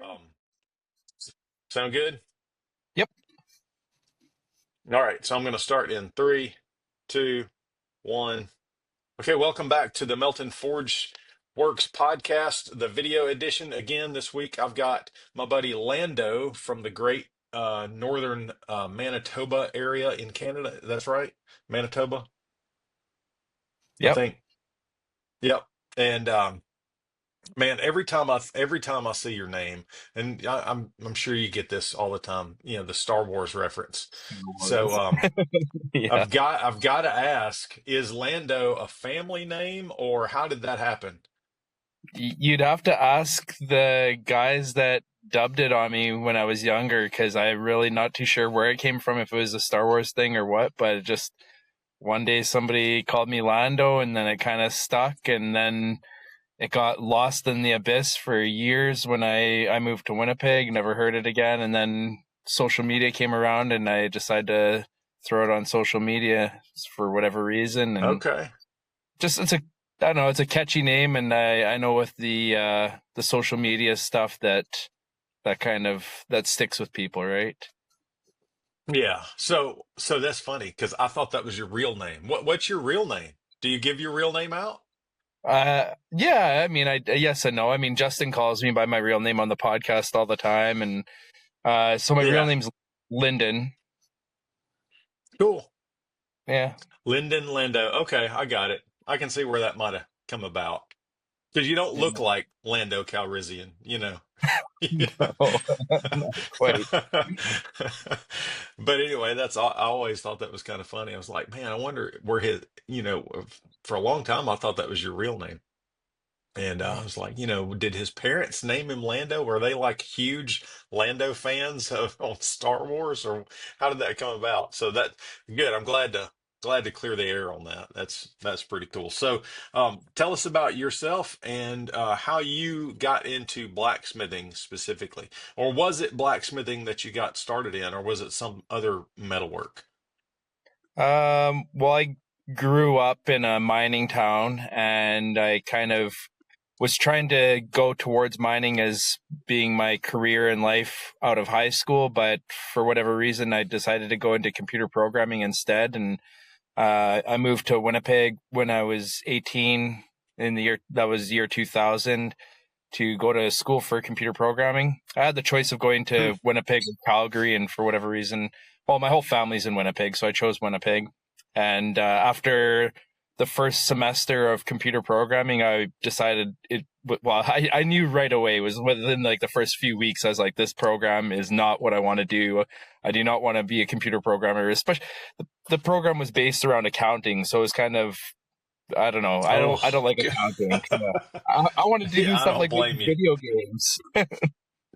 Um, Sound good? Yep. All right, so I'm going to start in three, two, one. Okay, welcome back to the Melton Forge Works podcast, the video edition. Again, this week I've got my buddy Lando from the great northern Manitoba area in Canada. That's right, Manitoba, I Yep. think. Yep. And man, every time I see your name, and I'm sure you get this all the time, the Star Wars reference. So Yeah. I've got to ask, is Lando a family name or how did that happen? You'd have to ask the guys that dubbed it on me when I was younger, because I'm really not too sure where it came from, if it was a Star Wars thing or what. But it just one day somebody called me Lando, and then it kind of stuck, and then it got lost in the abyss for years when I moved to Winnipeg. Never heard it again, and then social media came around, and I decided to throw it on social media for whatever reason, and Okay. just it's a I don't know, it's a catchy name, and I know with the social media stuff that kind of that sticks with people, right? Yeah. So that's funny because I thought that was your real name. What's your real name? Do you give your real name out? Yeah, I mean, I yes and no. I mean, Justin calls me by my real name on the podcast all the time, and so my real Yeah. name's Lyndon. Cool. Yeah. Lyndon Lando. Okay, I got it. I can see where that might have come about. Because you don't look like Lando Calrissian. No, not quite. But anyway, I always thought that was kind of funny. I was like, man, I wonder where for a long time I thought that was your real name. And I was like, did his parents name him Lando? Were they like huge Lando fans on Star Wars, or how did that come about? So that good. I'm glad to clear the air on that. That's pretty cool. So, tell us about yourself and how you got into blacksmithing specifically, or was it blacksmithing that you got started in, or was it some other metalwork? Well, I grew up in a mining town, and I kind of was trying to go towards mining as being my career in life out of high school, but for whatever reason, I decided to go into computer programming instead. And I moved to Winnipeg when I was 18 in the year 2000 to go to school for computer programming. I had the choice of going Hmm. to Winnipeg or Calgary, and for whatever reason, well, my whole family's in Winnipeg, so I chose Winnipeg. And after the first semester of computer programming, I decided it. Well, I knew right away. It was within like the first few weeks. I was like, this program is not what I want to do. I do not want to be a computer programmer. Especially the program was based around accounting, so it was kind of, I don't know. Oh, I don't like God. accounting. Yeah. I wanted to do Yeah, I stuff don't like make blame you. video games.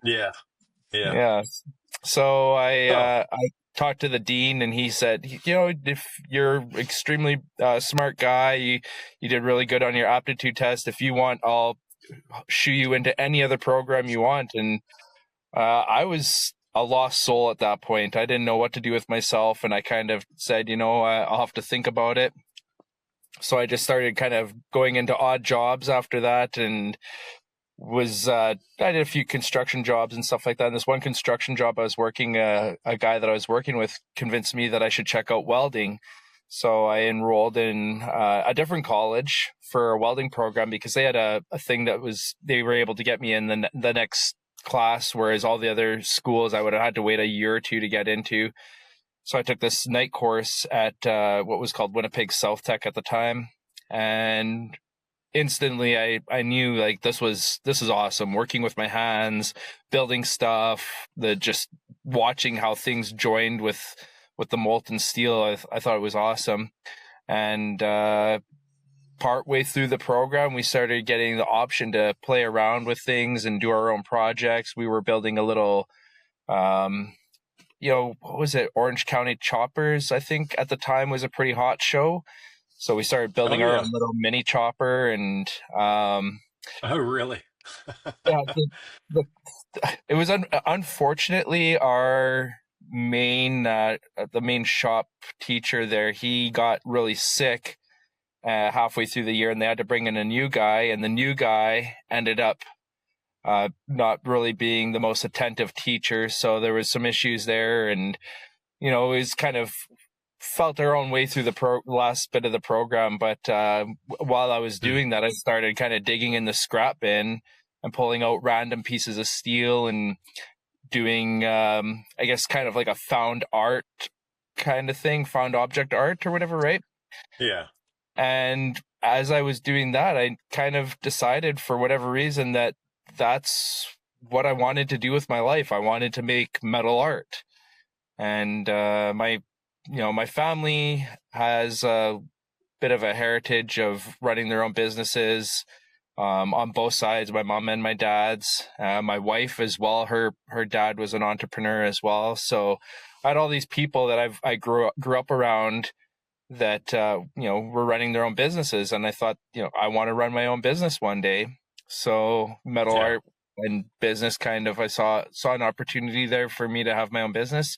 Yeah, yeah. Yeah. So Oh, I talked to the dean, and he said, if you're extremely smart guy, you did really good on your aptitude test. If you want, I'll shoe you into any other program you want. And I was a lost soul at that point. I didn't know what to do with myself, and I kind of said, I'll have to think about it. So I just started kind of going into odd jobs after that, and was I did a few construction jobs and stuff like that. And this one construction job I was working, a guy that I was working with convinced me that I should check out welding. So I enrolled in a different college for a welding program, because they had a thing that was, they were able to get me in the next class, whereas all the other schools I would have had to wait a year or two to get into. So I took this night course at what was called Winnipeg South Tech at the time, and instantly I knew like this is awesome, working with my hands, building stuff, the just watching how things joined with the molten steel. I thought it was awesome. And part way through the program, we started getting the option to play around with things and do our own projects. We were building a little um what was it, Orange County Choppers, I think at the time, was a pretty hot show. So we started oh building our yeah. own little mini chopper, and Oh, really? yeah, the, it was unfortunately our main the main shop teacher there. He got really sick halfway through the year, and they had to bring in a new guy, and the new guy ended up not really being the most attentive teacher. So there was some issues there, and it was kind of felt our own way through the last bit of the program. But while I was Hmm. doing that, I started kind of digging in the scrap bin and pulling out random pieces of steel and doing, I guess, kind of like a found art kind of thing, found object art or whatever, right? Yeah. And as I was doing that, I kind of decided for whatever reason that that's what I wanted to do with my life. I wanted to make metal art. And my family has a bit of a heritage of running their own businesses, on both sides, my mom and my dad's. My wife as well, her dad was an entrepreneur as well. So I had all these people that I grew up around that were running their own businesses, and I thought, I want to run my own business one day. So metal Yeah. art and business, kind of, I saw an opportunity there for me to have my own business.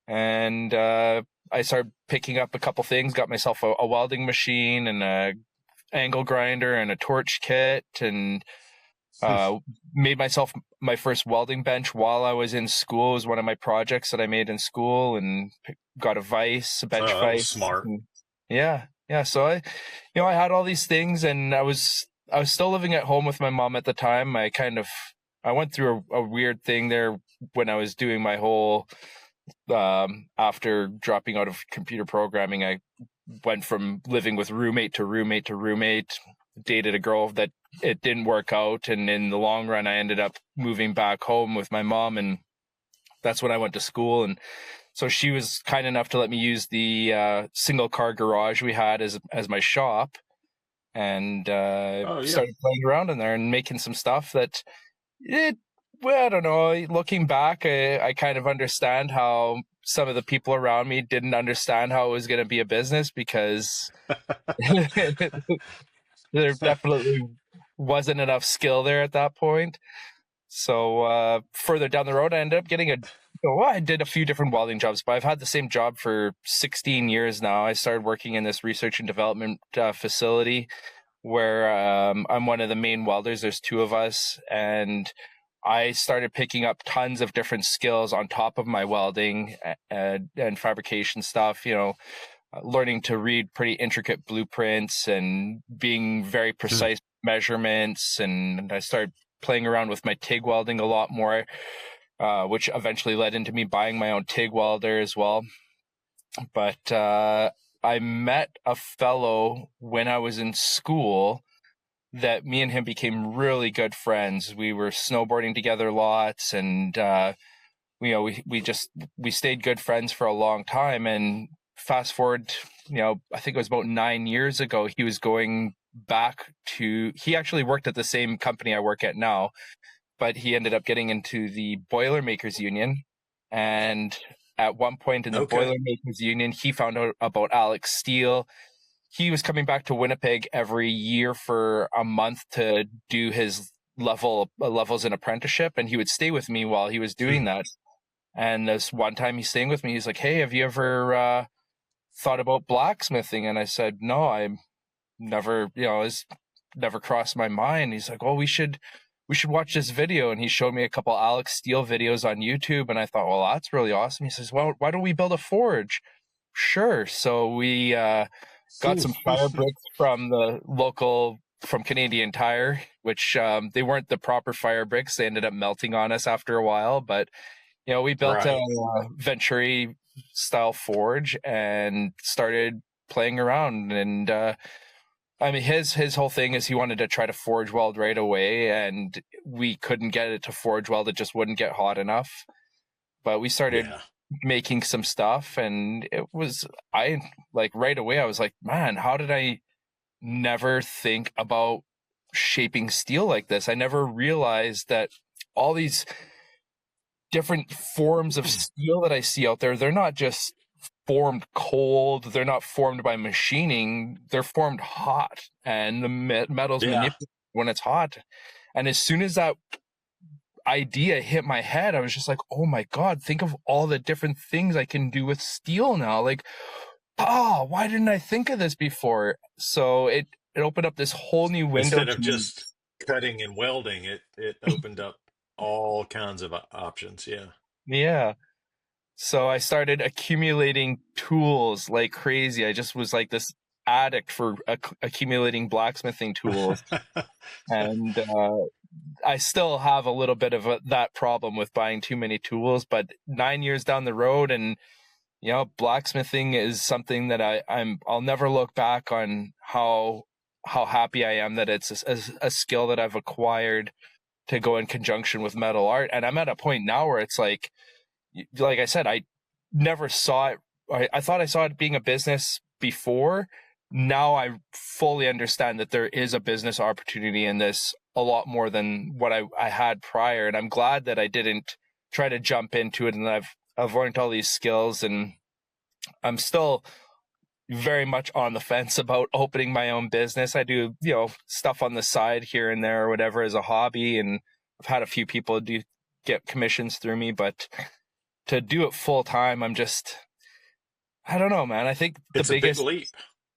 And I started picking up a couple things, got myself a welding machine and a angle grinder and a torch kit, and uh, made myself my first welding bench while I was in school. It was one of my projects that I made in school, and got a bench Oh, that was vise. smart. And yeah. So I had all these things, and I was still living at home with my mom at the time. I went through a weird thing there when I was doing my whole, after dropping out of computer programming. I went from living with roommate to roommate to roommate, dated a girl that it didn't work out. And in the long run, I ended up moving back home with my mom. And that's when I went to school. And so she was kind enough to let me use the single car garage we had as my shop. And Oh, yeah. started playing around in there and making some stuff that well, I don't know. Looking back, I kind of understand how some of the people around me didn't understand how it was going to be a business, because there definitely wasn't enough skill there at that point. So further down the road, I ended up getting I did a few different welding jobs, but I've had the same job for 16 years now. I started working in this research and development facility where I'm one of the main welders. There's two of us, and I started picking up tons of different skills on top of my welding and fabrication stuff, learning to read pretty intricate blueprints and being very Hmm. precise measurements. And I started playing around with my TIG welding a lot more, which eventually led into me buying my own TIG welder as well. But I met a fellow when I was in school that me and him became really good friends. We were snowboarding together lots, and we stayed good friends for a long time. And fast forward, I think it was about 9 years ago, he was going back to, he actually worked at the same company I work at now, but he ended up getting into the Boilermakers Union. And at one point in the Okay. Boilermakers Union, he found out about Alex Steele. He was coming back to Winnipeg every year for a month to do his levels in apprenticeship, and he would stay with me while he was doing Hmm. that. And this one time he's staying with me, he's like, "Hey, have you ever thought about blacksmithing?" And I said, "No, I never, it's never crossed my mind." He's like, "Well, we should watch this video." And he showed me a couple Alex Steele videos on YouTube, and I thought, well, that's really awesome. He says, "Well, why don't we build a forge?" Sure. So we got some fire bricks from Canadian Tire, which they weren't the proper fire bricks. They ended up melting on us after a while. But we built a Right. Venturi style forge and started playing around. And I mean, his whole thing is he wanted to try to forge weld right away, and we couldn't get it to forge weld. It just wouldn't get hot enough. But we started Yeah. making some stuff, and I like right away, I was like, man, how did I never think about shaping steel like this? I never realized that all these different forms of steel that I see out there, they're not just formed cold, they're not formed by machining, they're formed hot, and the metal's Yeah. manipulated when it's hot. And as soon as that idea hit my head, I was just like, oh my God, think of all the different things I can do with steel now. Like, why didn't I think of this before? So it opened up this whole new window Instead to of me. cutting and welding, it opened up all kinds of options. Yeah. Yeah. So I started accumulating tools like crazy. I just was like this addict for accumulating blacksmithing tools. And I still have a little bit of that problem with buying too many tools, but 9 years down the road, and blacksmithing is something that I'll never look back on how happy I am that it's a skill that I've acquired to go in conjunction with metal art. And I'm at a point now where it's like I said, I never saw it. I thought I saw it being a business before. Now I fully understand that there is a business opportunity in this a lot more than what I had prior. And I'm glad that I didn't try to jump into it. And I've learned all these skills, and I'm still very much on the fence about opening my own business. I do, stuff on the side here and there or whatever as a hobby. And I've had a few people get commissions through me, but to do it full time, I don't know, man. I think It's a big leap.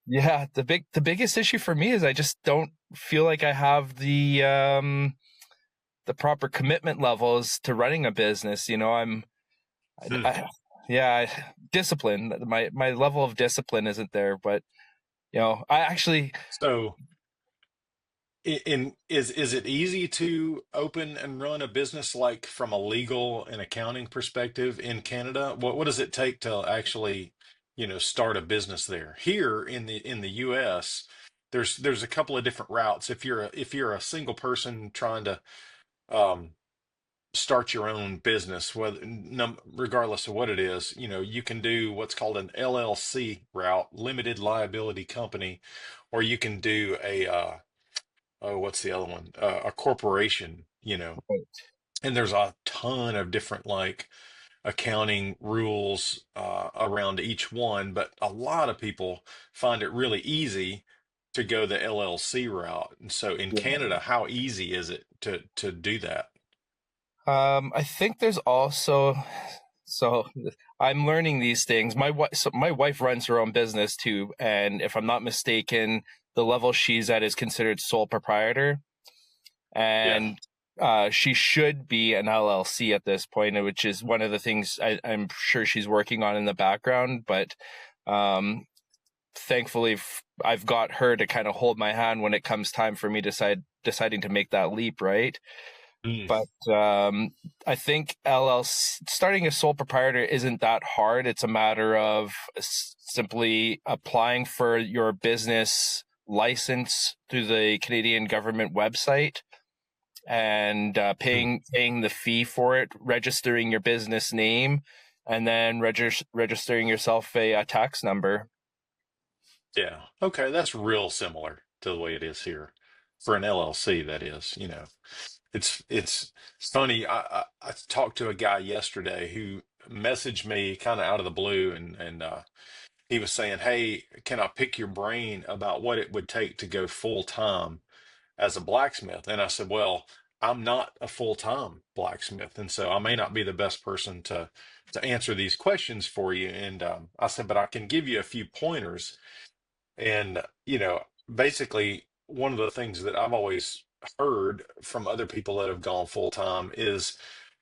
the biggest issue for me is I just don't feel like I have the proper commitment levels to running a business. Hmm. I, discipline. My level of discipline isn't there, but I actually, So, is it easy to open and run a business like from a legal and accounting perspective in Canada? What does it take to actually, start a business there? Here in the US, there's a couple of different routes. If you're a single person trying to um, start your own business, whether regardless of what it is, you can do what's called an LLC route, limited liability company, or you can do oh, what's the other one? A corporation, and there's a ton of different like accounting rules around each one, but a lot of people find it really easy to go the LLC route. And so in Canada, how easy is it to do that? I think there's also, so I'm learning these things. My wife runs her own business too, and if I'm not mistaken, the level she's at is considered sole proprietor, Yeah. and she should be an LLC at this point, which is one of the things I'm sure she's working on in the background. But um, thankfully, I've got her to kind of hold my hand when it comes time for me deciding to make that leap, right? Mm. But I think LLC starting a sole proprietor isn't that hard. It's a matter of simply applying for your business license through the Canadian government website and Mm. paying the fee for it, registering your business name, and then registering yourself a tax number. Yeah. Okay, that's real similar to the way it is here for an LLC, that is, it's funny. I talked to a guy yesterday who messaged me kind of out of the blue, and he was saying, "Hey, can I pick your brain about what it would take to go full time as a blacksmith?" And I said, "Well, I'm not a full time blacksmith, and so I may not be the best person to answer these questions for you." And I said, "But I can give you a few pointers." And, basically, one of the things that I've always heard from other people that have gone full time is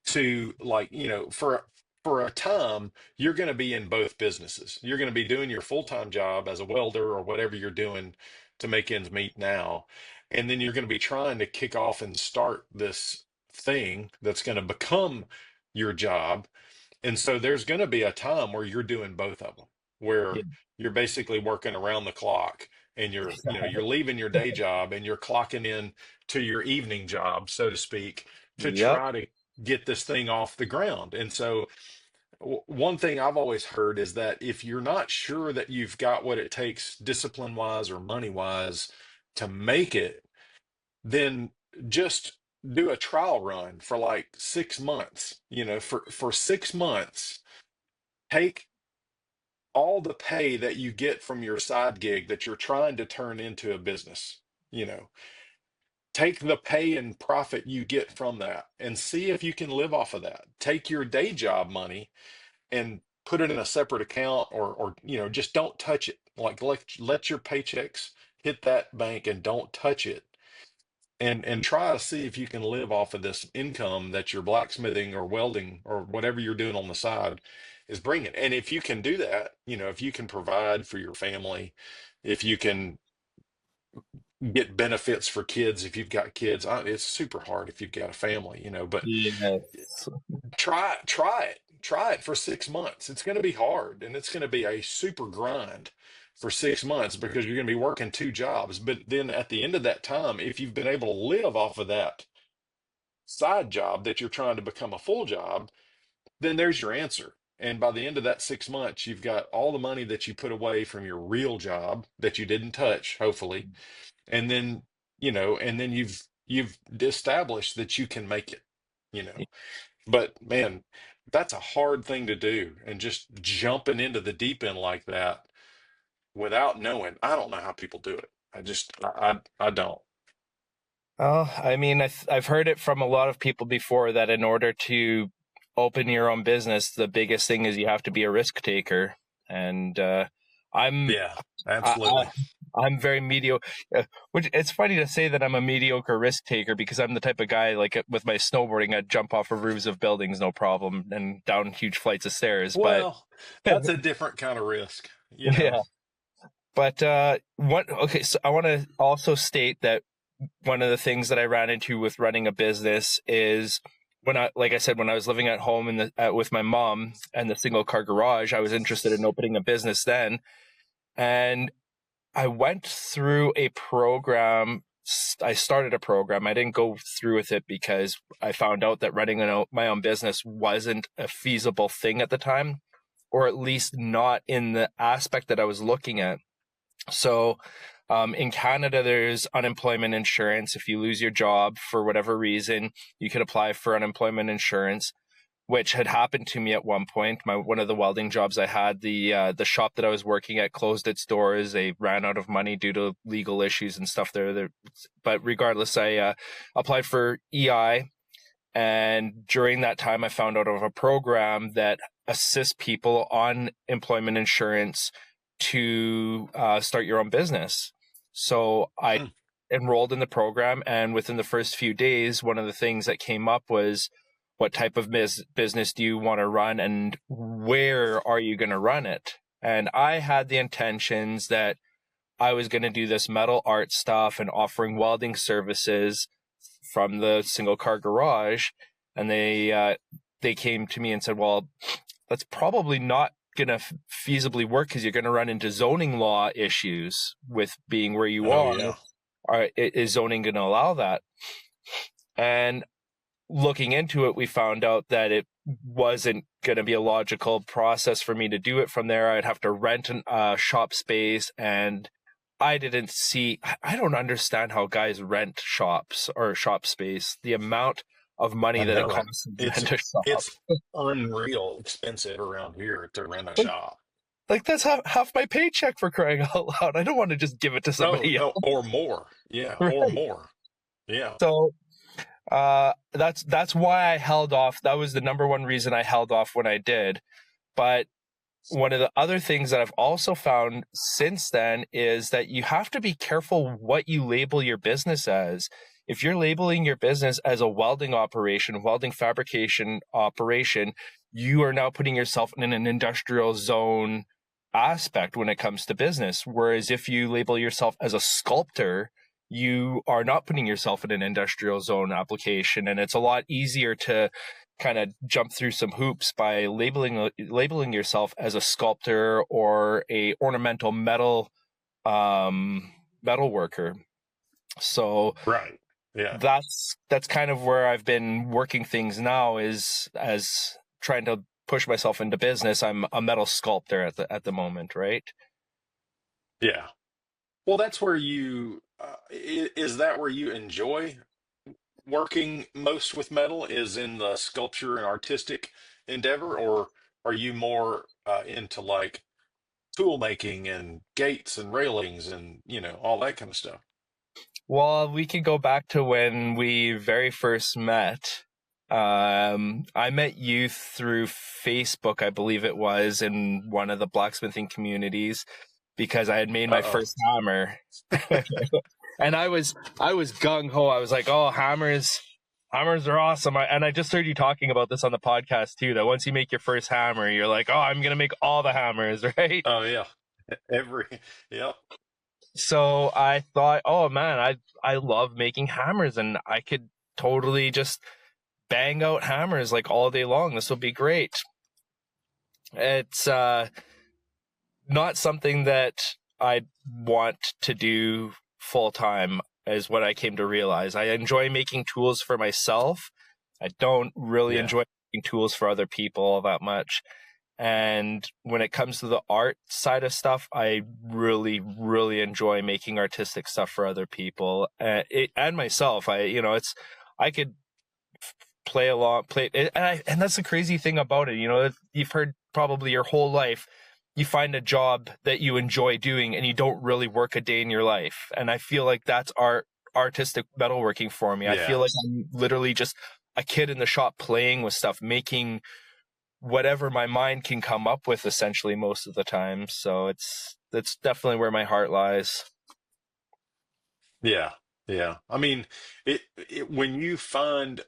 to like, for a time, you're going to be in both businesses. You're going to be doing your full-time job as a welder or whatever you're doing to make ends meet now. And then you're going to be trying to kick off and start this thing that's going to become your job, and so there's going to be a time where you're doing both of them, Yeah. where you're basically working around the clock, and you're leaving your day job and you're clocking in to your evening job, so to speak, to Yep. try to get this thing off the ground. And so one thing I've always heard is that if you're not sure that you've got what it takes discipline wise or money wise to make it, then just do a trial run for like 6 months. For 6 months, take all the pay that you get from your side gig that you're trying to turn into a business. You know, take the pay and profit you get from that and see if you can live off of that. Take your day job money and put it in a separate account, or just don't touch it. Like let your paychecks hit that bank and don't touch it, and try to see if you can live off of this income that your blacksmithing or welding or whatever you're doing on the side is bringing. And if you can do that, if you can provide for your family, if you can get benefits for kids, if you've got kids, it's super hard if you've got a family, but Yes. try it for 6 months. It's going to be hard and it's going to be a super grind for 6 months because you're going to be working two jobs. But then at the end of that time, if you've been able to live off of that side job that you're trying to become a full job, then there's your answer. And by the end of that 6 months, you've got all the money that you put away from your real job that you didn't touch, hopefully. And then, and then you've established that you can make it, you know. But man, that's a hard thing to do. And just jumping into the deep end like that without knowing, I don't know how people do it. I don't. Well, I mean, I've heard it from a lot of people before that in order to open your own business, the biggest thing is you have to be a risk taker. And I'm Yeah, I, I, absolutely. I'm very mediocre. Which it's funny to say that I'm a mediocre risk taker because I'm the type of guy like with my snowboarding, I'd jump off of roofs of buildings no problem and down huge flights of stairs. But Well, that's a different kind of risk. yeah. But okay, so I want to also state that one of the things that I ran into with running a business is like I said, when I was living at home with my mom and the single car garage, I was interested in opening a business then. And I went through a program. I started a program. I didn't go through with it because I found out that running my own business wasn't a feasible thing at the time, or at least not in the aspect that I was looking at. So in Canada, there's unemployment insurance. If you lose your job for whatever reason, you could apply for unemployment insurance, which had happened to me at one point. One of the welding jobs I had, the shop that I was working at closed its doors. They ran out of money due to legal issues and stuff there. But regardless, I applied for EI. And during that time, I found out of a program that assists people on employment insurance to start your own business. So I Hmm. enrolled in the program, and within the first few days, one of the things that came up was, what type of business do you want to run and where are you going to run it? And I had the intentions that I was going to do this metal art stuff and offering welding services from the single car garage. And they came to me and said, well, that's probably not going to feasibly work because you're going to run into zoning law issues with being where you Oh are. yeah. Is zoning going to allow that? And looking into it, we found out that it wasn't going to be a logical process for me to do it from there. I'd have to rent a shop space, and I don't understand how guys rent shops or shop space. The amount of money I that it know it. costs to It's rent a shop. it's unreal expensive around here to rent a Like, shop. like that's half my paycheck, for crying out loud. I don't want to just give it to No, somebody no, else. or more. Yeah, or Right. more. Yeah. So that's why I held off. That was the number one reason I held off when I did. But one of the other things that I've also found since then is that you have to be careful what you label your business as. If you're labeling your business as a welding operation, welding fabrication operation, you are now putting yourself in an industrial zone aspect when it comes to business. Whereas if you label yourself as a sculptor, you are not putting yourself in an industrial zone application. And it's a lot easier to kind of jump through some hoops by labeling yourself as a sculptor or a ornamental metal worker. So Right. Yeah. that's kind of where I've been working things now, is as trying to push myself into business. I'm a metal sculptor at the moment, right? Yeah. Well, that's where is that where you enjoy working most with metal is in the sculpture and artistic endeavor, or are you more into like tool making and gates and railings and all that kind of stuff? Well, we could go back to when we very first met. I met you through Facebook, I believe it was, in one of the blacksmithing communities because I had made my Uh-oh. first hammer. And I was gung ho. I was like, oh, hammers are awesome. And I just heard you talking about this on the podcast too, that once you make your first hammer, you're like, oh, I'm going to make all the hammers, right? Oh yeah. Every, yep. So I thought, oh man, I love making hammers, and I could totally just bang out hammers like all day long. This will be great. It's not something that I want to do full time, is what I came to realize. I enjoy making tools for myself. I don't really Yeah. enjoy making tools for other people all that much. And when it comes to the art side of stuff, I really, really enjoy making artistic stuff for other people and myself. I could and that's the crazy thing about it. You've heard probably your whole life, you find a job that you enjoy doing and you don't really work a day in your life. And I feel like that's artistic metalworking for me. I Yeah. feel like I'm literally just a kid in the shop playing with stuff, making whatever my mind can come up with essentially most of the time. So that's definitely where my heart lies. Yeah, yeah. I mean, when you find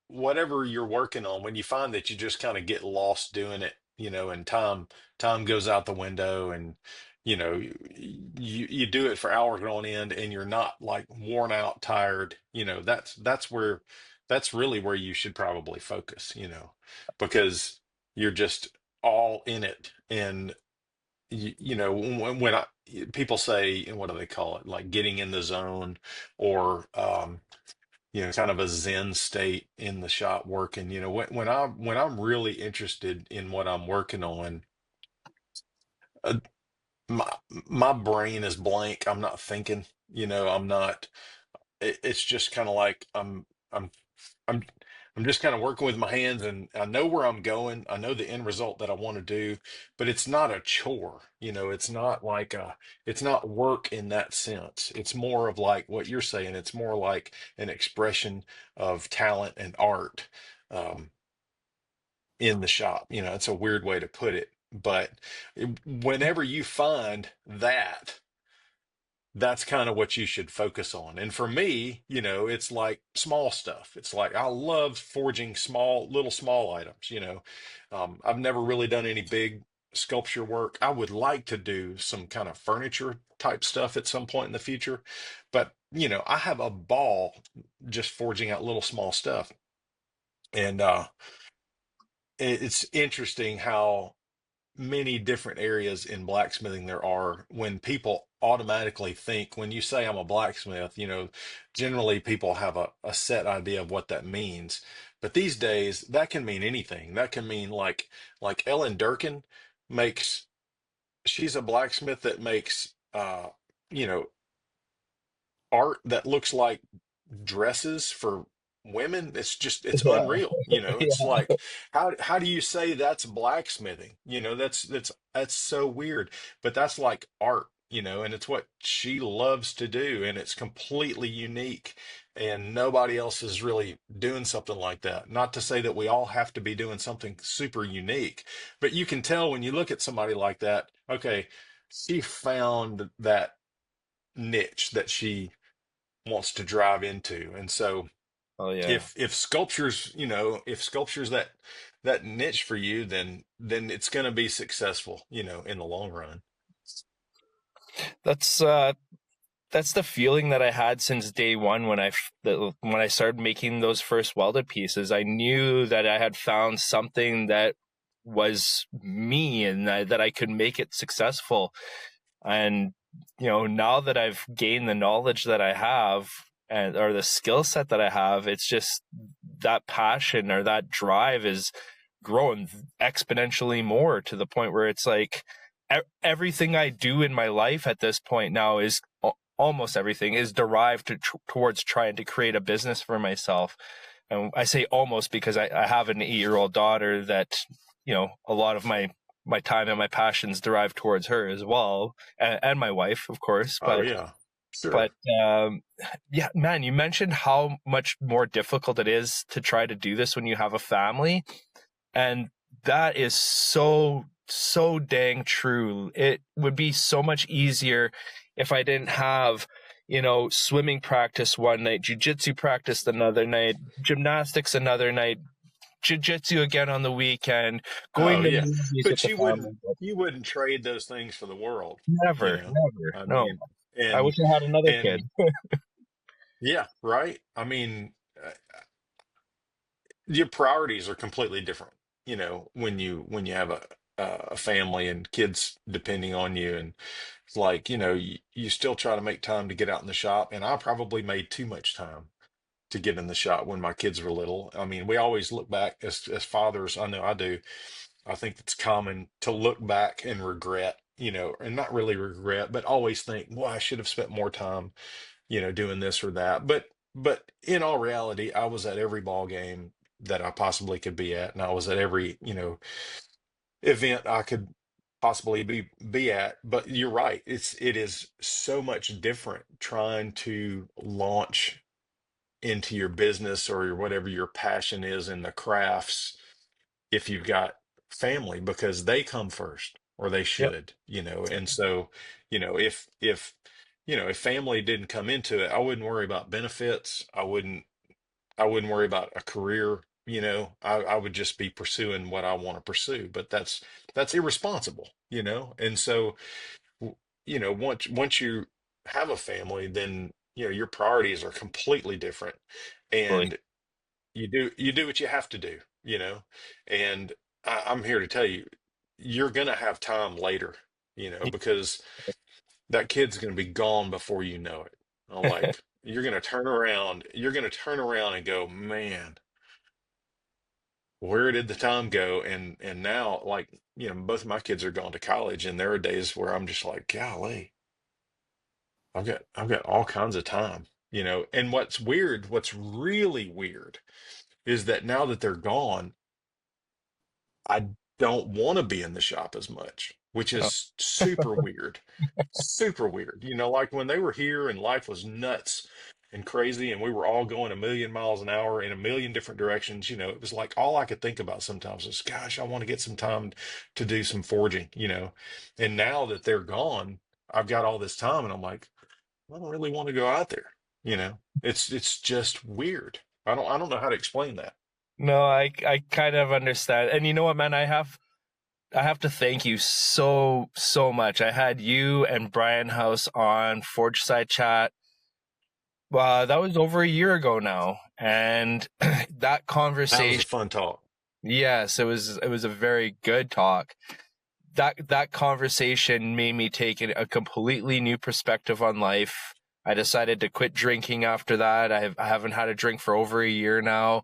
whatever you're working on, when you find that you just kind of get lost doing it, and time goes out the window, and you do it for hours on end, and you're not like worn out, tired. That's really where you should probably focus, because you're just all in it, and when people say, what do they call it, like getting in the zone, or kind of a zen state in the shop working. When I'm really interested in what I'm working on, uh, my my brain is blank. I'm not thinking. I'm not. It's just kind of like I'm I'm just kind of working with my hands, and I know where I'm going. I know the end result that I want to do, but it's not a chore. It's not work in that sense. It's more of like what you're saying. It's more like an expression of talent and art, um, in the shop. It's a weird way to put it, but whenever you find that, that's kind of what you should focus on. And for me, it's like small stuff. It's like I love forging little small items. I've never really done any big sculpture work. I would like to do some kind of furniture type stuff at some point in the future, but I have a ball just forging out little small stuff. And it's interesting how many different areas in blacksmithing there are. When people automatically think, when you say I'm a blacksmith, generally people have a set idea of what that means. But these days, that can mean anything. That can mean like Ellen Durkin makes, she's a blacksmith that makes you know, art that looks like dresses for women. It's unreal. It's Yeah. like, how do you say that's blacksmithing? That's so weird, but that's like art, and it's what she loves to do, and it's completely unique, and nobody else is really doing something like that. Not to say that we all have to be doing something super unique, but you can tell when you look at somebody like that, okay, she found that niche that she wants to drive into. And so Oh yeah. if sculpture's that niche for you, then it's going to be successful, in the long run. That's that's the feeling that I had since day one when I started making those first welded pieces. I knew that I had found something that was me, and that I could make it successful. And now that I've gained the knowledge that I have, or the skill set that I have, it's just that passion or that drive is growing exponentially more, to the point where it's like everything I do in my life at this point now is almost everything is derived towards trying to create a business for myself. And I say almost because I have an 8-year-old daughter that, a lot of my time and my passions derive towards her as well, and my wife, of course. Oh yeah, sure. But yeah, man, you mentioned how much more difficult it is to try to do this when you have a family, and that is so dang true. It would be so much easier if I didn't have swimming practice one night, jujitsu practice another night, gymnastics another night, jiu-jitsu again on the weekend, going Oh to yeah, movies with but the family. But you wouldn't trade those things for the world, you never, know. never. I No. mean, I wish and I had another kid. and yeah, right. I mean, your priorities are completely different, you know, when you have a family and kids depending on you, and it's like, you know, you still try to make time to get out in the shop, and I probably made too much time to get in the shop when my kids were little. I mean, we always look back as fathers. I know I do. I think it's common to look back and regret, you know, and not really regret, but always think, well, I should have spent more time, you know, doing this or that. But in all reality, I was at every ball game that I possibly could be at, and I was at every, you know, event I could possibly be at. But you're right. It is so much different trying to launch into your business or your whatever your passion is in the crafts if you've got family, because they come first, or they Yep. should, you know. And so, you know, if you know, if family didn't come into it, I wouldn't worry about benefits. I wouldn't worry about a career, you know. I would just be pursuing what I want to pursue. But that's irresponsible, you know. And so, you know, once you have a family, then you know your priorities are completely different, Fully. and you do what you have to do, you know. And I'm here to tell you, you're gonna have time later, you know, because that kid's gonna be gone before you know it. Like you're gonna turn around and go, man, where did the time go? And now, like, you know, both of my kids are gone to college, and there are days where I'm just like, golly, I've got all kinds of time, you know. And what's really weird is that now that they're gone, I don't want to be in the shop as much, which Oh, is super weird. Super weird. You know, like when they were here and life was nuts and crazy, and we were all going a million miles an hour in a million different directions, you know, it was like all I could think about sometimes was, gosh, I want to get some time to do some forging, you know. And now that they're gone, I've got all this time, and I'm like, I don't really want to go out there, you know. It's just weird. I don't know how to explain that. no, I kind of understand. And you know what, man? I have to thank you so much. I had you and Brian House on Forge Side Chat. That was over a year ago now, and that That was a conversation. fun talk. Yes, it was a very good talk. That conversation made me take a completely new perspective on life. I decided to quit drinking after that. I haven't had a drink for over a year now,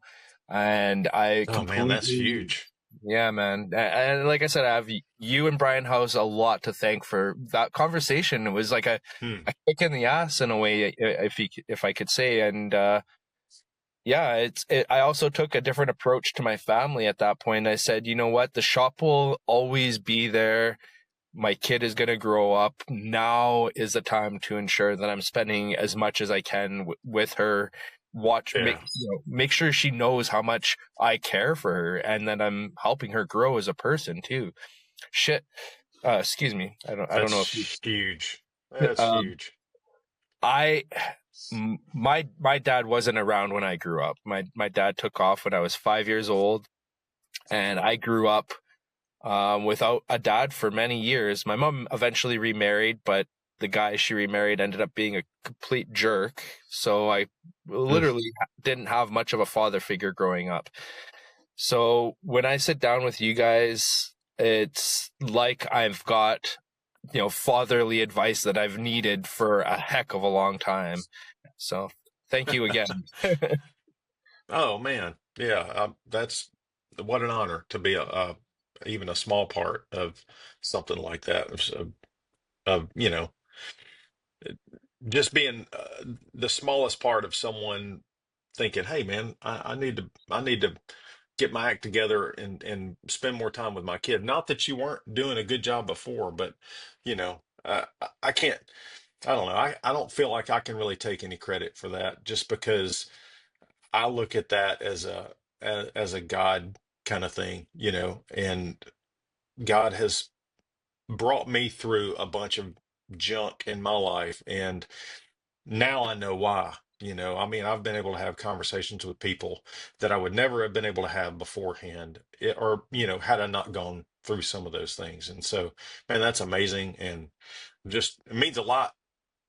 and I Oh man, that's completely. huge. Yeah, man. And like I said, I have you and Brian House a lot to thank for that conversation. It was like Hmm. a kick in the ass in a way, if I could say. And yeah, I also took a different approach to my family at that point. I said, you know what, the shop will always be there. My kid is going to grow up. Now is the time to ensure that I'm spending as much as I can with her. Yeah, Make sure she knows how much I care for her, and that I'm helping her grow as a person too. Shit. Excuse me. I don't know if you. that's huge. That's Um, huge. I my dad wasn't around when I grew up. My dad took off when I was 5 years old, and I grew up without a dad for many years. My mom eventually remarried, but the guy she remarried ended up being a complete jerk. So I Hmm. literally didn't have much of a father figure growing up. So when I sit down with you guys, it's like I've got, fatherly advice that I've needed for a heck of a long time. So thank you again. Oh man, yeah. That's what an honor to be even a small part of something like that. Of you know, just being the smallest part of someone thinking, "Hey, man, I need to get my act together and spend more time with my kid." Not that you weren't doing a good job before, but you know, I can't. I don't know. I don't feel like I can really take any credit for that, just because I look at that as as a God kind of thing, you know. And God has brought me through a bunch of junk in my life, and now I know why. I mean, I've been able to have conversations with people that I would never have been able to have beforehand, or, had I not gone through some of those things. And so, man, that's amazing. And just, it means a lot,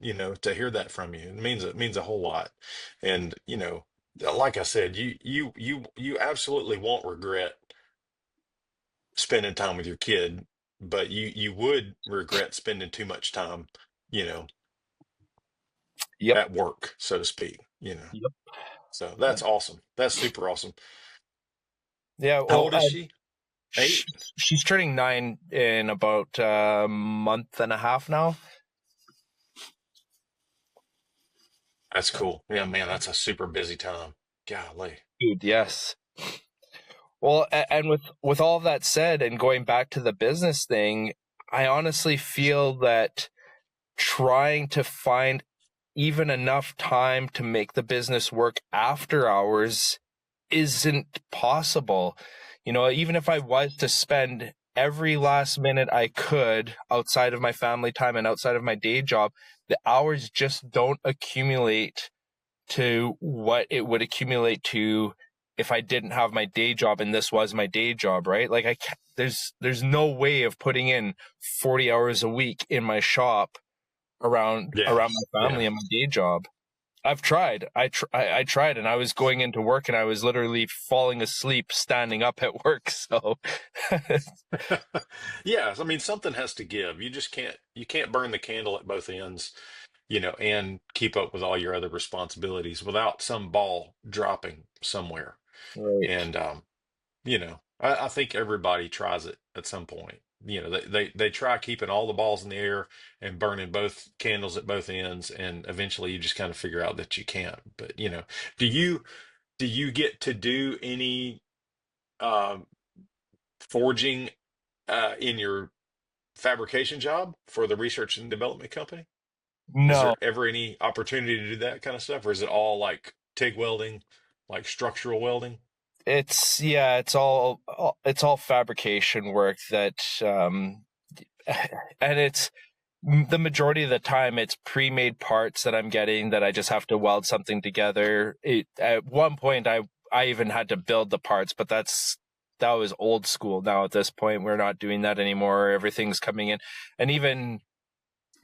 to hear that from you. It means a whole lot. And, like I said, you absolutely won't regret spending time with your kid, but you would regret spending too much time, you know, Yep. at work, so to speak. Yep. So that's awesome. That's super awesome. Yeah. How Well, old is she? sh 8? she's turning 9 in about a month and a half now. That's cool. Yeah, man, that's a super busy time. Golly. Dude, yes. Well, and with all of that said, and going back to the business thing, I honestly feel that trying to find even enough time to make the business work after hours isn't possible. Even if I was to spend every last minute I could outside of my family time and outside of my day job, the hours just don't accumulate to what it would accumulate to if I didn't have my day job and this was my day job, right? Like I can't, there's no way of putting in 40 hours a week in my shop Yeah. around my Yeah. family and my day job. I've tried. I tried, and I was going into work, and I was literally falling asleep standing up at work. So, Yeah, I mean, something has to give. You can't burn the candle at both ends, and keep up with all your other responsibilities without some ball dropping somewhere. right. And I think everybody tries it at some point. They try keeping all the balls in the air and burning both candles at both ends, and eventually you just kind of figure out that you can't. But do you get to do any um, forging in your fabrication job for the research and development company? Is No, there ever any opportunity to do that kind of stuff, or is it all like TIG welding, like structural welding? it's all fabrication work that, and it's the majority of the time it's pre-made parts that I'm getting that I just have to weld something together. At one point I even had to build the parts, but that was old school. Now at this point we're not doing that anymore. Everything's coming in, and even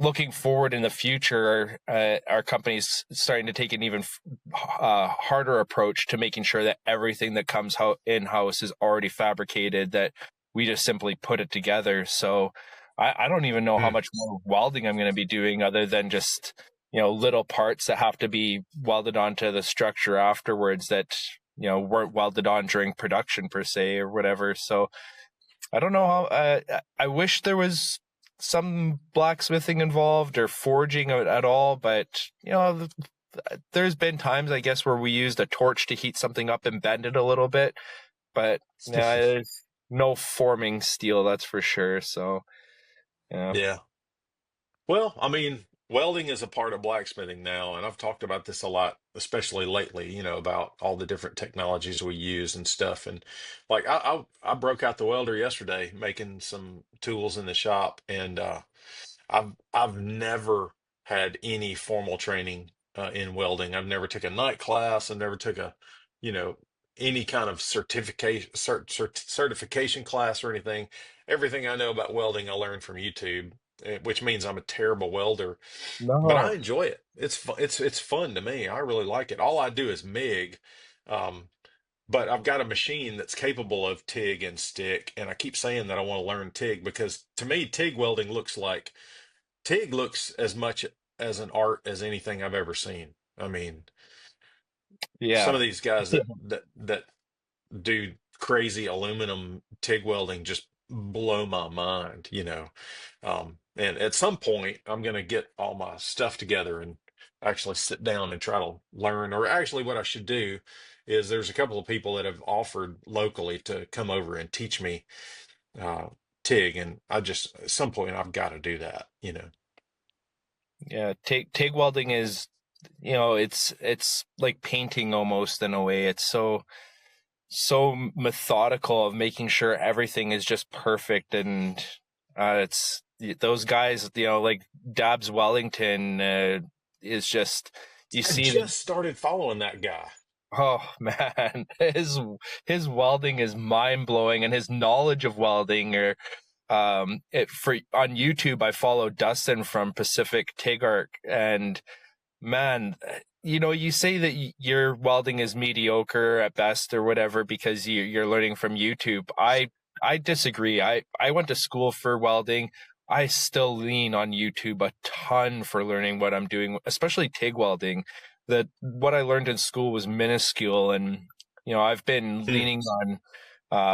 looking forward in the future, our company's starting to take an even harder approach to making sure that everything that comes in-house is already fabricated, that we just simply put it together. So I don't even know how Hmm. much more welding I'm going to be doing other than just, little parts that have to be welded onto the structure afterwards that, weren't welded on during production per se or whatever. So I don't know how. I wish there was some blacksmithing involved or forging at all, but there's been times I guess where we used a torch to heat something up and bend it a little bit, but there's no forming steel, that's for sure. So yeah, Yeah. Well, I mean, welding is a part of blacksmithing now, and I've talked about this a lot, especially lately, about all the different technologies we use and stuff. And like I broke out the welder yesterday making some tools in the shop, and I've never had any formal training in welding. I've never took a night class. I've never took a, you know, any kind of certification class or anything. Everything I know about welding, I learned from YouTube, which means I'm a terrible welder, but I no, enjoy it. It's fun to me. I really like it. All I do is MIG. Um, but I've got a machine that's capable of TIG and stick, and I keep saying that I want to learn TIG because to me, TIG welding looks as much as an art as anything I've ever seen. I mean, some yeah, of these guys that do crazy aluminum TIG welding just blow my mind. And at some point, I'm going to get all my stuff together and actually sit down and try to learn. Or actually, what I should do is there's a couple of people that have offered locally to come over and teach me uh, TIG, and at some point I've got to do that. yeah. TIG welding is, it's like painting almost in a way. It's so methodical of making sure everything is just perfect, and it's those guys, like Dabs Wellington, is just, you I see that. just started following that guy. Oh man, his welding is mind blowing, and his knowledge of welding. Or it for on YouTube, I follow Dustin from Pacific TIG Arc, and man, you say that your welding is mediocre at best or whatever because you're learning from YouTube. I disagree. I went to school for welding. I still lean on YouTube a ton for learning what I'm doing, especially TIG welding. That what I learned in school was minuscule, and I've been Hmm. leaning on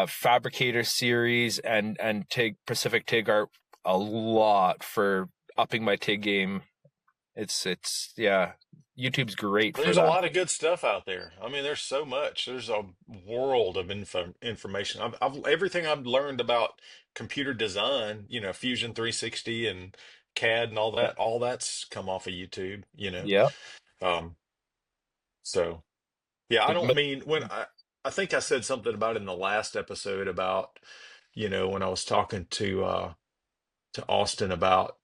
Fabricator series and TIG Pacific TIG Art a lot for upping my TIG game. It's yeah, YouTube's great for There's a that. lot of good stuff out there. I mean, there's so much. There's a world of information. Everything I've learned about computer design, Fusion 360 and CAD and all that's come off of YouTube, Yeah. Um, so yeah, I The, don't mean I think I said something about in the last episode about, when I was talking to Austin about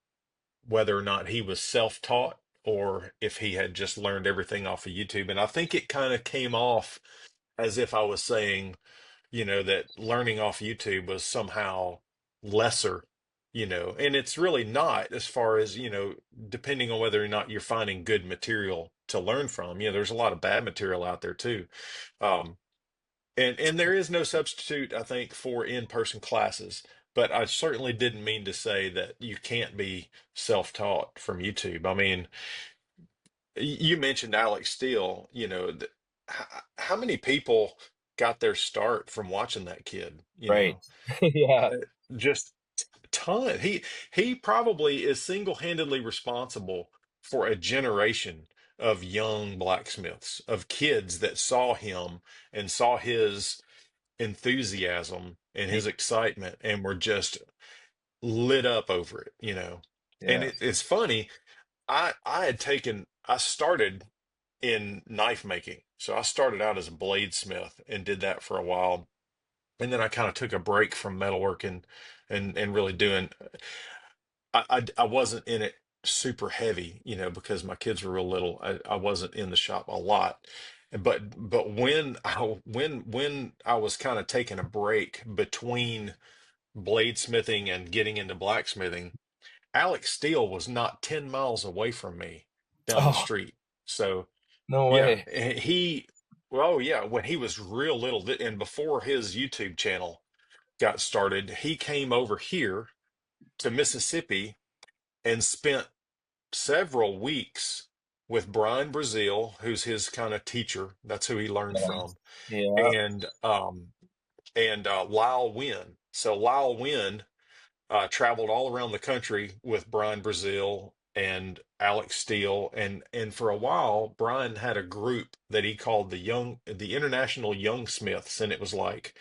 whether or not he was self-taught or if he had just learned everything off of YouTube. And I think it kind of came off as if I was saying, that learning off YouTube was somehow lesser, and it's really not as far as, depending on whether or not you're finding good material to learn from. There's a lot of bad material out there too. Um, and there is no substitute, I think, for in-person classes. But I certainly didn't mean to say that you can't be self-taught from YouTube. I mean, you mentioned Alex Steele, how many people got their start from watching that kid, right. Yeah. Uh, just ton. He probably is single-handedly responsible for a generation of young blacksmiths, of kids that saw him and saw his enthusiasm and Y- his excitement and were just lit up over it, And Yeah. it's funny. I started in knife making. So I started out as a bladesmith and did that for a while. And then I kind of took a break from metalworking and really doing I wasn't in it super heavy, because my kids were real little. I wasn't in the shop a lot. But when I was kind of taking a break between bladesmithing and getting into blacksmithing, Alex Steele was not 10 miles away from me down the Oh, street. So no yeah, way. well, yeah, when he was real little, and before his YouTube channel got started, he came over here to Mississippi and spent several weeks with Brian Brazil, who's his kind of teacher. That's who he learned from, Yeah. and Lyle Wynn. So Lyle Wynn traveled all around the country with Brian Brazil and Alex Steele, and for a while, Brian had a group that he called the International Young Smiths, and it was like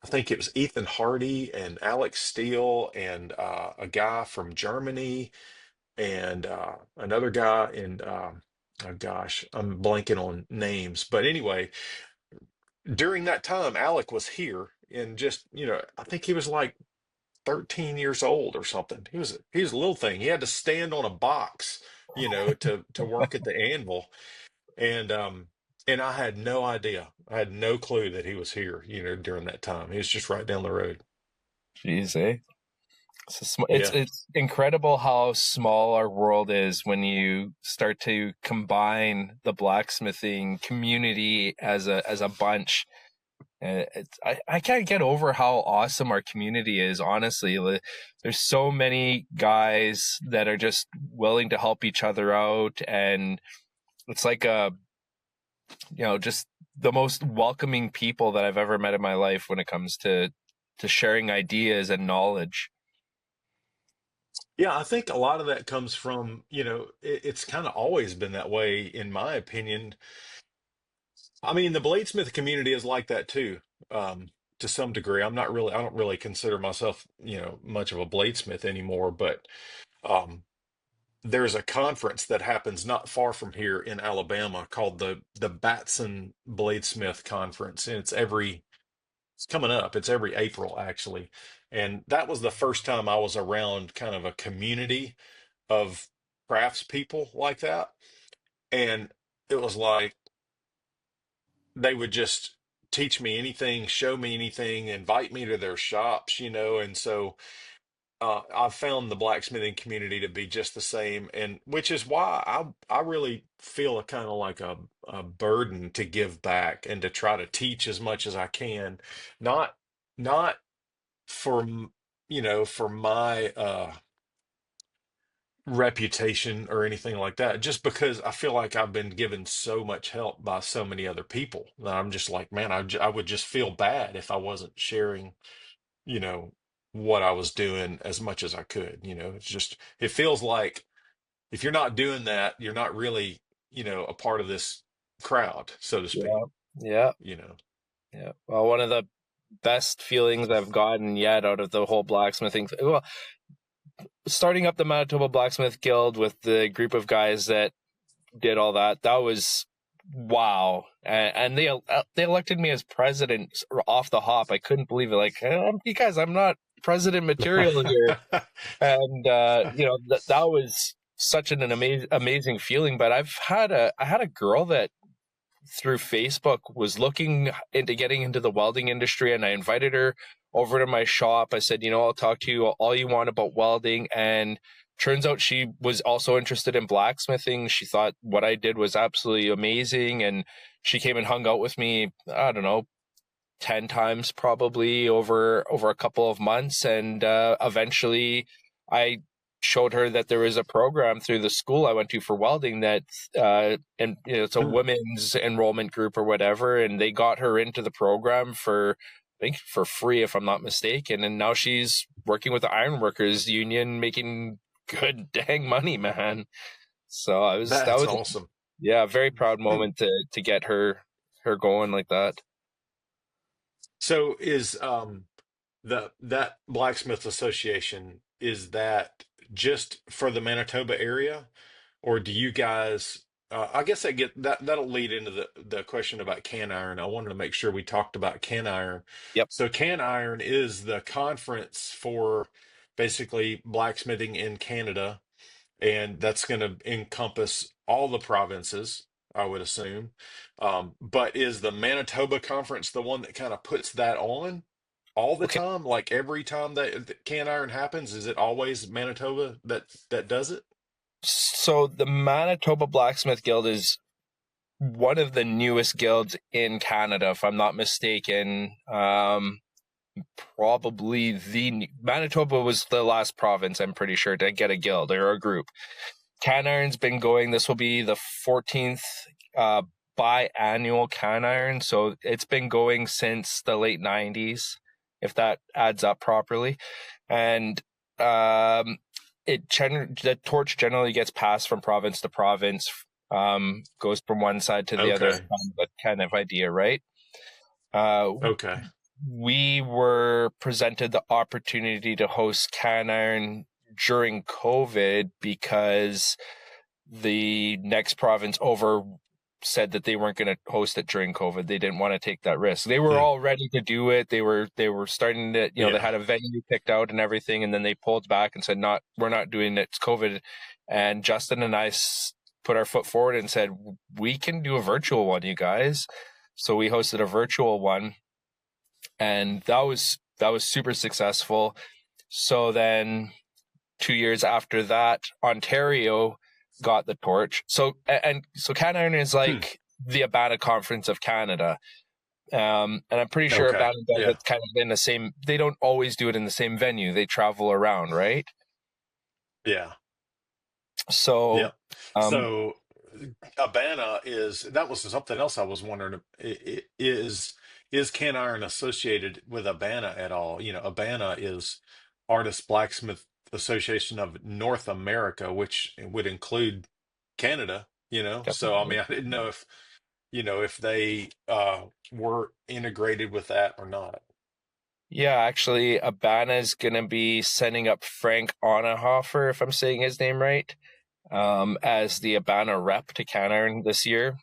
I think it was Ethan Hardy and Alex Steele and a guy from Germany and another guy in oh gosh, I'm blanking on names, but anyway, during that time, Alec was here and just I think he was like 13 years old or something. He was a little thing. He had to stand on a box, to work at the anvil. And and I had no idea. I had no clue that he was here, during that time. He was just right down the road. Jeez, eh? It's Yeah. it's incredible how small our world is when you start to combine the blacksmithing community as a bunch. And I can't get over how awesome our community is, honestly. There's so many guys that are just willing to help each other out, and it's like just the most welcoming people that I've ever met in my life when it comes to sharing ideas and knowledge. Yeah, I think a lot of that comes from, it's kind of always been that way, in my opinion. I mean, the bladesmith community is like that too, to some degree. I don't really consider myself, much of a bladesmith anymore, but um, there's a conference that happens not far from here in Alabama called the Batson Bladesmith Conference, and it's coming up. It's every April actually, and that was the first time I was around kind of a community of craftspeople like that. And it was like they would just teach me anything, show me anything, invite me to their shops, and so I've found the blacksmithing community to be just the same, and which is why I really feel a kind of like a burden to give back and to try to teach as much as I can, not not for for my reputation or anything like that, just because I feel like I've been given so much help by so many other people that I'm just like, man, I would just feel bad if I wasn't sharing, you know, what I was doing as much as I could. It's just, it feels like if you're not doing that, you're not really, a part of this crowd, so to speak, Yeah. Yeah. you know. Yeah. Well, one of the best feelings I've gotten yet out of the whole blacksmithing. Well, starting up the Manitoba Blacksmith Guild with the group of guys that did all that, that was wow. And they elected me as president off the hop. I couldn't believe it. Like, you guys, I'm not president material here. And that was such an amazing feeling. But I had a girl that through Facebook was looking into getting into the welding industry, and I invited her over to my shop. I said, I'll talk to you all you want about welding. And turns out she was also interested in blacksmithing. She thought what I did was absolutely amazing. And she came and hung out with me, I don't know, 10 times probably over a couple of months. And eventually I showed her that there was a program through the school I went to for welding that and it's a women's enrollment group or whatever, and they got her into the program for, I think, for free if I'm not mistaken, and now she's working with the Ironworkers Union making good dang money, man. So that That's was awesome. yeah, a very proud moment to get her going like that. So is that blacksmith association, is that just for the Manitoba area, or do you guys? I guess that'll lead into the question about can iron. I wanted to make sure we talked about can iron. Yep. So can iron is the conference for basically blacksmithing in Canada, and that's going to encompass all the provinces, I would assume. But is the Manitoba conference the one that kind of puts that on all the Okay. time? Like every time that Can Iron happens, is it always Manitoba that does it? So the Manitoba Blacksmith Guild is one of the newest guilds in Canada, if I'm not mistaken. Probably Manitoba was the last province, I'm pretty sure, to get a guild or a group. Can Iron's been going. This will be the 14th biannual Can Iron, so it's been going since the late 90s, if that adds up properly. And the torch generally gets passed from province to province, goes from one side to the other, Okay. that kind of idea, right? Uh, Okay. we were presented the opportunity to host Can Iron during COVID because the next province over said that they weren't going to host it during COVID. They didn't want to take that risk. They were Hmm. all ready to do it. They were starting to, they Yeah. had a venue picked out and everything, and then they pulled back and said, "Not, we're not doing it. It's COVID." And Justin and I put our foot forward and said, "We can do a virtual one, you guys." So we hosted a virtual one, and that was super successful. So then 2 years after that, Ontario got the torch. So Can Iron is Hmm. like the Abana Conference of Canada. And I'm pretty sure Okay. Abana does Yeah. it kind of in the same, they don't always do it in the same venue. They travel around, right? Yeah. So, Yeah. um, So Abana that was something else I was wondering. Is Can Iron associated with Abana at all? Abana is Artist Blacksmith Association of North America, which would include Canada, So I definitely. mean, I didn't know if they were integrated with that or not. Yeah, actually, Abana is going to be sending up Frank Onhofer, if I'm saying his name right, as the Abana rep to Can Iron this year.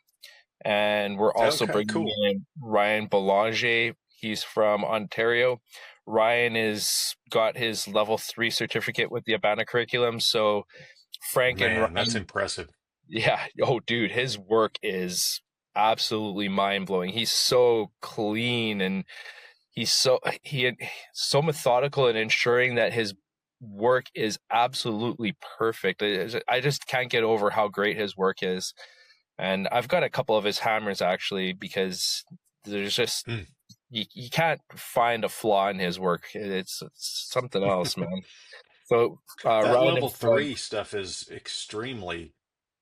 And we're also Okay, bringing cool. in Ryan Belanger. He's from Ontario. Ryan is got his level 3 certificate with the Abana curriculum, so Frank and Man, that's Ryan, impressive. yeah, oh dude, his work is absolutely mind-blowing. He's so clean, and he's so methodical in ensuring that his work is absolutely perfect. I just can't get over how great his work is. And I've got a couple of his hammers actually, because there's just Mm. you can't find a flaw in his work. It's something else, man. So That Ryan level and Frank, three stuff is extremely,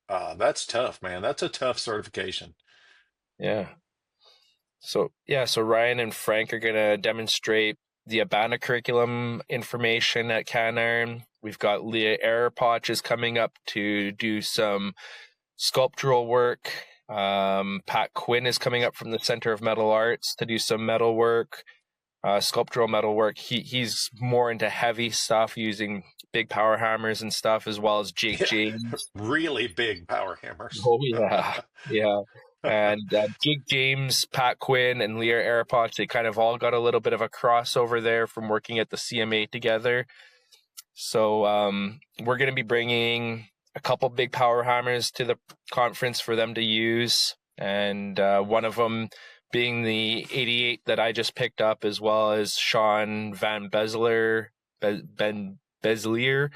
that's tough, man. That's a tough certification. yeah. So Ryan and Frank are gonna demonstrate the Abana curriculum information at Canarn. We've got Leah Arapotch is coming up to do some sculptural work. Pat Quinn is coming up from the Center of Metal Arts to do some metal work, sculptural metal work. He's more into heavy stuff, using big power hammers and stuff, as well as Jake Yeah, James. really big power hammers. Oh yeah, yeah. And Jake James, Pat Quinn, and Leah Arapotch, they kind of all got a little bit of a crossover there from working at the CMA together. So we're going to be bringing a couple big power hammers to the conference for them to use, and one of them being the 88 that I just picked up, as well as Sean Van Bezler, Ben Bezlier.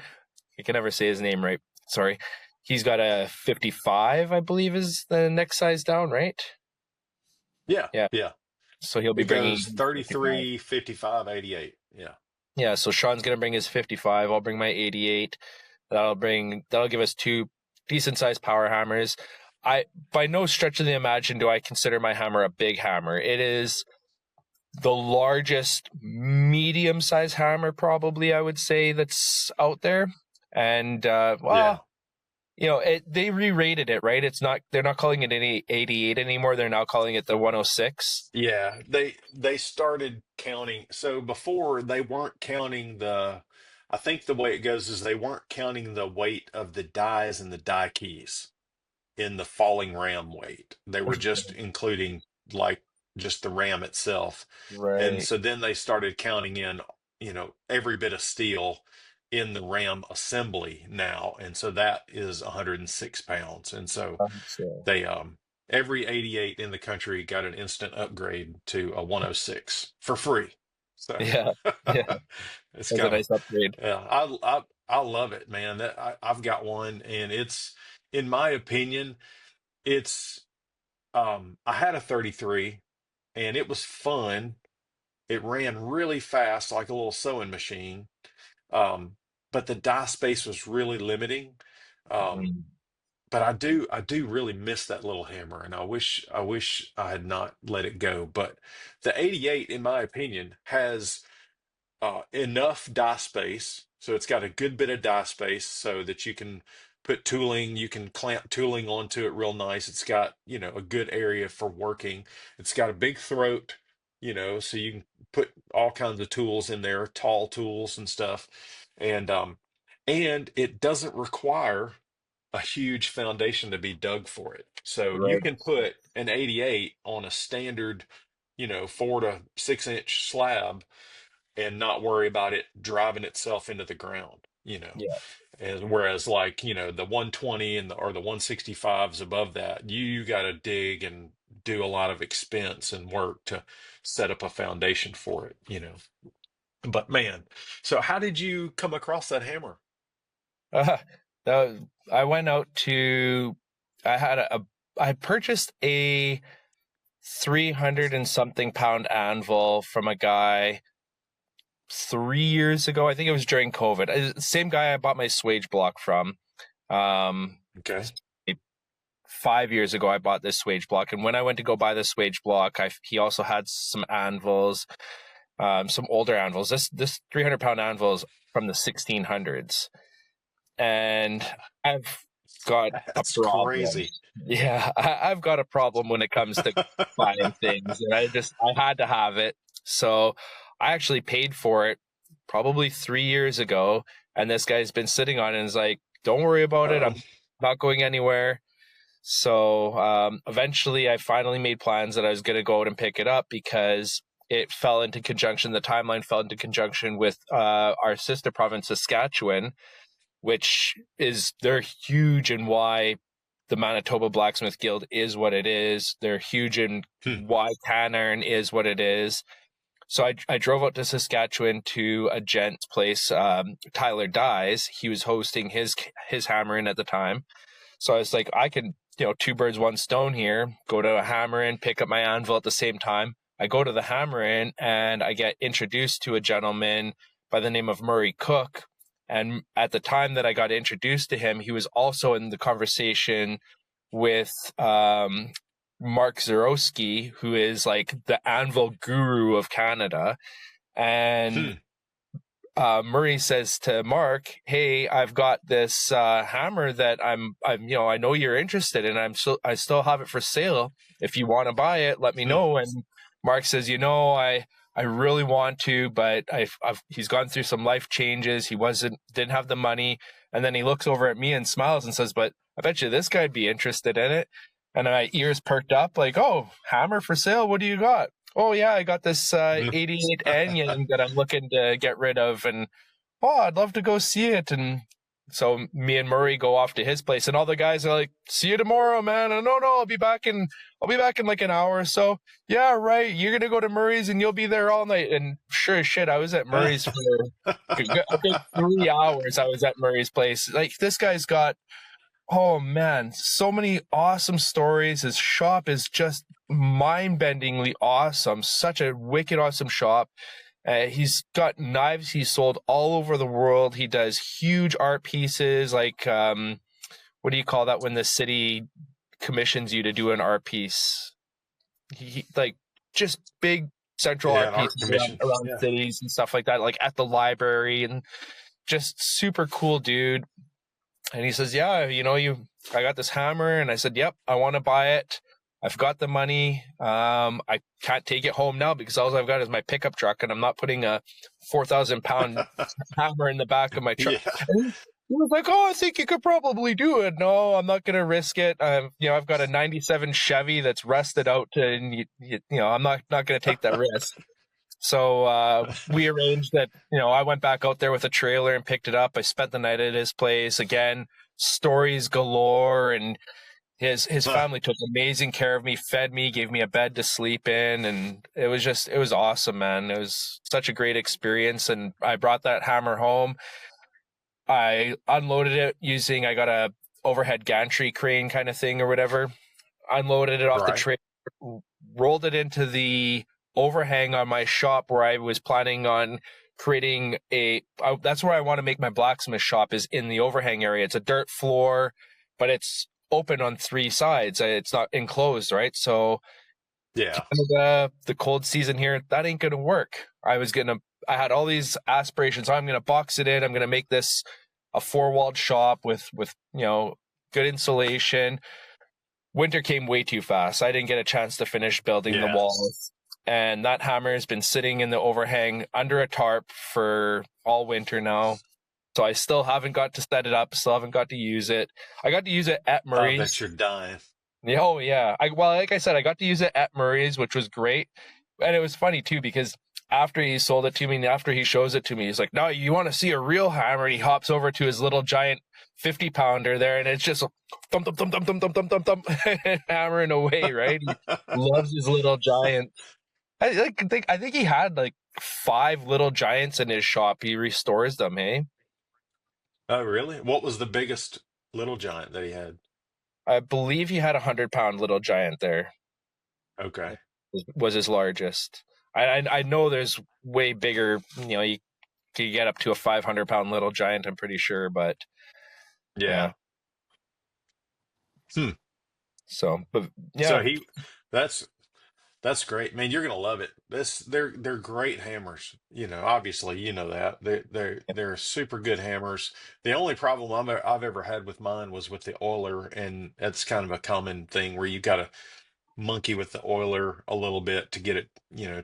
I can never say his name right. Sorry. He's got a 55, I believe, is the next size down, right? Yeah, Yeah. yeah. So he'll be It bringing goes 55. 33, 55, 88. Yeah. Yeah, so Sean's gonna bring his 55. I'll bring my 88. That'll give us two decent sized power hammers. I by no stretch of the imagination do I consider my hammer a big hammer. It is the largest medium sized hammer, probably, I would say, that's out there. And Yeah. well, they re-rated it, right? They're not calling it any 88 anymore. They're now calling it the 106. Yeah, they started counting. So before they weren't counting the, I think the way it goes is they weren't counting the weight of the dies and the die keys in the falling ram weight. They were just including like just the ram itself. And Right. so then they started counting in, every bit of steel in the ram assembly now. And so that is 106 pounds. And so So, they every 88 in the country got an instant upgrade to a 106 for free. So yeah, yeah, it's that's a kind of, nice upgrade. yeah, I love it, man. I've got one, and it's, in my opinion, it's I had a 33, and it was fun. It ran really fast, like a little sewing machine. Um, but the die space was really limiting. Um, Mm. but I do really miss that little hammer, and I wish I had not let it go. But the 88, in my opinion, has enough die space, so it's got a good bit of die space so that you can put tooling, you can clamp tooling onto it real nice. It's got, a good area for working. It's got a big throat, so you can put all kinds of tools in there, tall tools and stuff. And it doesn't require a huge foundation to be dug for it. So you Right. can put an 88 on a standard, 4 to 6 inch slab and not worry about it driving itself into the ground. Yeah. And whereas, like, the 120 or the 165s above that, you got to dig and do a lot of expense and work to set up a foundation for it. But man, so how did you come across that hammer? Uh, uh, I went out to. I had I purchased a 300 and something pound anvil from a guy 3 years ago. I think it was during COVID. Same guy I bought my swage block from. Um, Okay. 5 years ago, I bought this swage block, and when I went to go buy the swage block, he also had some anvils, some older anvils. This 300-pound anvil is from the 1600s, and I've got a That's problem. crazy. Yeah, I've got a problem when it comes to buying things, and I had to have it, so I actually paid for it probably 3 years ago, and this guy's been sitting on it and is like, "Don't worry about it. Oh, I'm not going anywhere." So eventually, I finally made plans that I was going to go out and pick it up, because it fell into conjunction. The timeline fell into conjunction with our sister province, Saskatchewan, which is they're huge in why the Manitoba Blacksmith Guild is what it is. They're huge in Hmm. why can iron is what it is. So I drove out to Saskatchewan to a gent's place, Tyler Dyes. He was hosting his hammering at the time. So I was like, I could, two birds, one stone here, go to a hammering, pick up my anvil at the same time. I go to the hammering and I get introduced to a gentleman by the name of Murray Cook. And at the time that I got introduced to him, he was also in the conversation with Mark Zarowski, who is like the anvil guru of Canada. And Murray says to Mark, "Hey, I've got this hammer that I know you're interested in. I still have it for sale. If you want to buy it, let me know." And Mark says, I really want to, but he's gone through some life changes. He didn't have the money. And then he looks over at me and smiles and says, "But I bet you this guy'd be interested in it." And my ears perked up like, "Oh, hammer for sale. What do you got?" "Oh yeah, I got this 88 Anyang that I'm looking to get rid of, and I'd love to go see it." And so me and Murray go off to his place, and all the guys are like, "See you tomorrow, man." And no, I'll be back in like an hour or so. "Yeah, right. You're gonna go to Murray's and you'll be there all night." And sure as shit, I was at Murray's for a good 3 hours. I was at Murray's place. Like, this guy's got, oh man, so many awesome stories. His shop is just mind-bendingly awesome. Such a wicked awesome shop. He's got knives he's sold all over the world. He does huge art pieces, like what do you call that when the city commissions you to do an art piece? He like just big central art An art pieces commission. around cities and stuff like that, like at the library, and just super cool dude. And he says, "Yeah, I got this hammer." And I said, "Yep, I want to buy it. I've got the money. I can't take it home now because all I've got is my pickup truck, and I'm not putting a 4,000-pound hammer in the back of my truck." And he was like, "Oh, I think you could probably do it." "No, I'm not going to risk it. I've got a '97 Chevy that's rusted out, and I'm not going to take that risk." So we arranged that, I went back out there with a trailer and picked it up. I spent the night at his place. Again, stories galore, and his family took amazing care of me, fed me, gave me a bed to sleep in, and it was awesome, man. It was such a great experience, and I brought that hammer home. I unloaded it I got a overhead gantry crane kind of thing or whatever. Unloaded it off the trailer, rolled it into the overhang on my shop where I was planning on creating that's where I want to make my blacksmith shop, is in the overhang area. It's a dirt floor, but it's open on 3 sides. It's not enclosed, right? So yeah, the cold season here, that ain't gonna work. I had all these aspirations. I'm gonna box it in. I'm gonna make this a 4-walled shop with good insulation. Winter came way too fast. I didn't get a chance to finish building the walls. And that hammer has been sitting in the overhang under a tarp for all winter now. So I still haven't got to set it up, still haven't got to use it. I got to use it at Murray's. I bet you're dying. Oh, yeah. Like I said, I got to use it at Murray's, which was great. And it was funny, too, because after he sold it to me and after he shows it to me, he's like, "No, you want to see a real hammer?" And he hops over to his little giant 50-pounder there, and it's just thump, thump, thump, thump, thump, thump, thump, thump, thump, hammering away, right? He loves his little giant. I think he had like 5 little giants in his shop. He restores them, hey? Oh, really? What was the biggest little giant that he had? I believe he had 100-pound little giant there. Okay. Was his largest. I know there's way bigger, you could get up to a 500-pound little giant, I'm pretty sure, but yeah. So, but yeah. So that's great, man. You're gonna love it. They're great hammers. Obviously, that they're super good hammers. The only problem I've ever had with mine was with the oiler, and that's kind of a common thing where you got to monkey with the oiler a little bit to get it,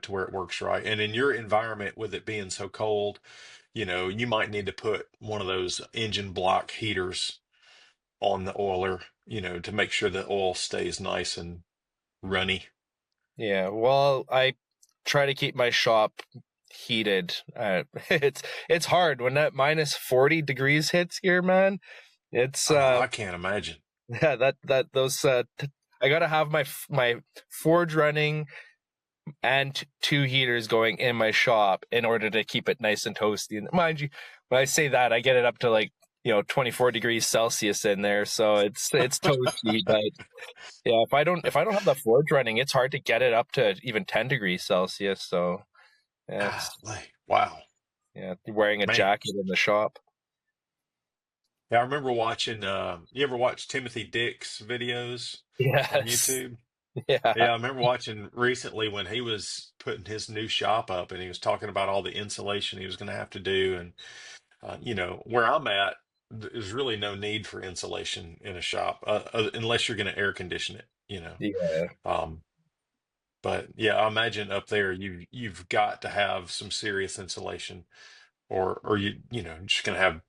to where it works right. And in your environment, with it being so cold, you might need to put one of those engine block heaters on the oiler, to make sure the oil stays nice and runny. Yeah, well, I try to keep my shop heated. It's hard when that minus 40 degrees hits here, man. It's I can't imagine. yeah, that those I gotta have my forge running and two heaters going in my shop in order to keep it nice and toasty. And mind you, when I say that, I get it up to like 24 degrees Celsius in there, so it's toasty. But yeah, if I don't have the forge running, it's hard to get it up to even 10 degrees Celsius. So yeah, it's Golly, wow, yeah, wearing a man. jacket in the shop. Yeah, I remember watching. You ever watch Timothy Dick's videos on Yes, YouTube? yeah. Yeah, I remember watching recently when he was putting his new shop up, and he was talking about all the insulation he was going to have to do. And where I'm at, there's really no need for insulation in a shop, unless you're going to air condition it. Yeah. Um, but yeah, I imagine up there you've got to have some serious insulation, or just going to have.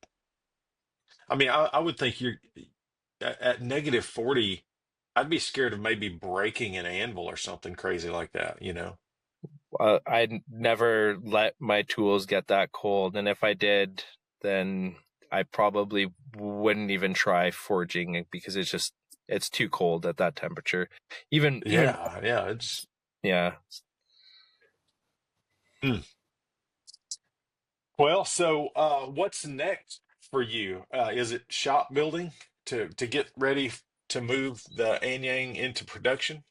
I mean, I would think you're at negative 40. I'd be scared of maybe breaking an anvil or something crazy like that. I never let my tools get that cold, and if I did, then I probably wouldn't even try forging it because it's too cold at that temperature. Even Yeah, yeah, it's yeah, hmm. Well, so what's next for you? Is it shop building to get ready to move the Anyang into production?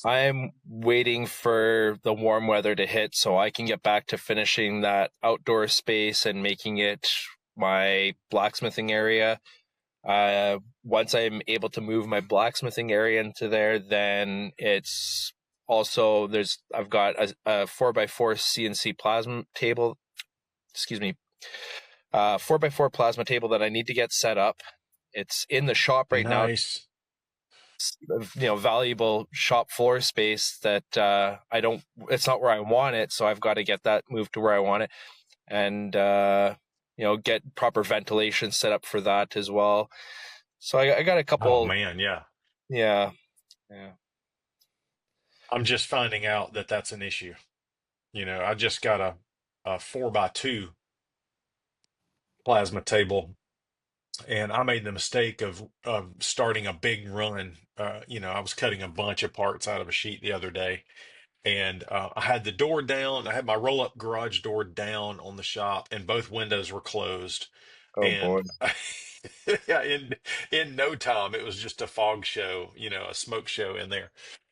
I'm waiting for the warm weather to hit so I can get back to finishing that outdoor space and making it my blacksmithing area. Once I'm able to move my blacksmithing area into there, then it's also I've got a 4x4 CNC plasma table, excuse me, 4x4 plasma table that I need to get set up. It's in the shop right now. Nice. Valuable shop floor space that I don't. It's not where I want it, so I've got to get that moved to where I want it, and get proper ventilation set up for that as well. So I got a Oh couple. man, yeah. Yeah, yeah. I'm just finding out that that's an issue. I just got a 4x2 plasma table, and I made the mistake of starting a big run. I was cutting a bunch of parts out of a sheet the other day, and I had the door down. I had my roll up garage door down on the shop, and both windows were closed. Oh boy. And yeah, in no time, it was just a fog show, a smoke show in there.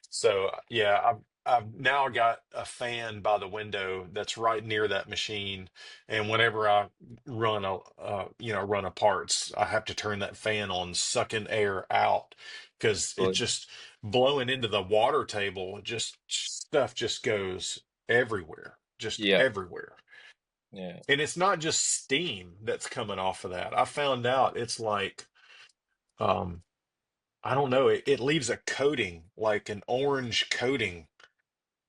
So yeah, I've now got a fan by the window that's right near that machine, and whenever I run a parts, I have to turn that fan on, sucking air out because it's just blowing into the water table. Just stuff just goes everywhere, just Yeah, everywhere. yeah. And it's not just steam that's coming off of that. I found out it's like, um, I don't know, it leaves a coating, like an orange coating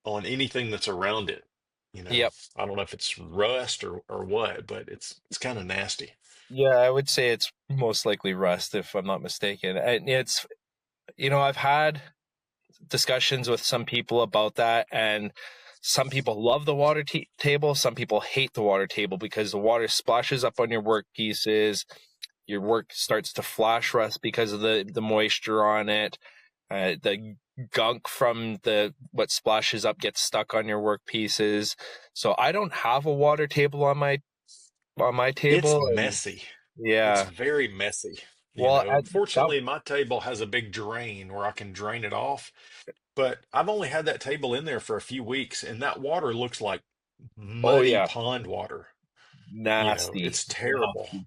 on anything that's around it. Yep. I don't know if it's rust or what, but it's kind of nasty. Yeah, I would say it's most likely rust if I'm not mistaken. And I've had discussions with some people about that, and some people love the water table, some people hate the water table because the water splashes up on your work pieces. Your work starts to flash rust because of the moisture on it. The gunk from the what splashes up gets stuck on your work pieces. So I don't have a water table on my It's table, and messy. It's yeah. very messy. Well, that Fortunately, my table has a big drain where I can drain it off. But I've only had that table in there for a few weeks, and that water looks like oh muddy yeah, pond water. nasty, It's terrible. nasty.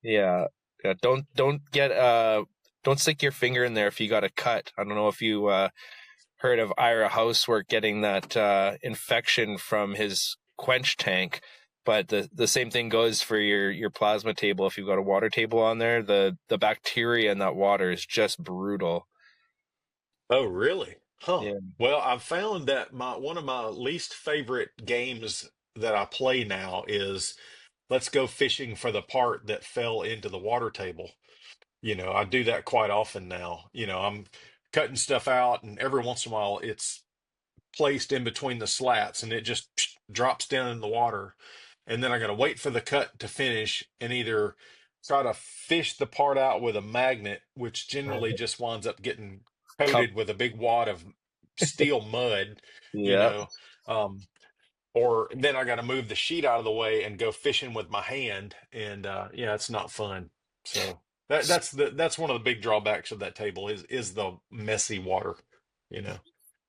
Yeah, yeah. Don't stick your finger in there if you got a cut. I don't know if you heard of Ira Housework getting that infection from his quench tank, but the same thing goes for your plasma table. If you've got a water table on there, the bacteria in that water is just brutal. Oh, really? Huh. Yeah. Well, I've found that my one of my least favorite games that I play now is let's go fishing for the part that fell into the water table. I do that quite often now. I'm cutting stuff out, and every once in a while it's placed in between the slats, and it just drops down in the water, and then I got to wait for the cut to finish and either try to fish the part out with a magnet, which generally just winds up getting Come, coated with a big wad of steel mud, you yeah. know, um, or then I got to move the sheet out of the way and go fishing with my hand, and yeah, it's not fun. So that's one of the big drawbacks of that table is the messy water, you know.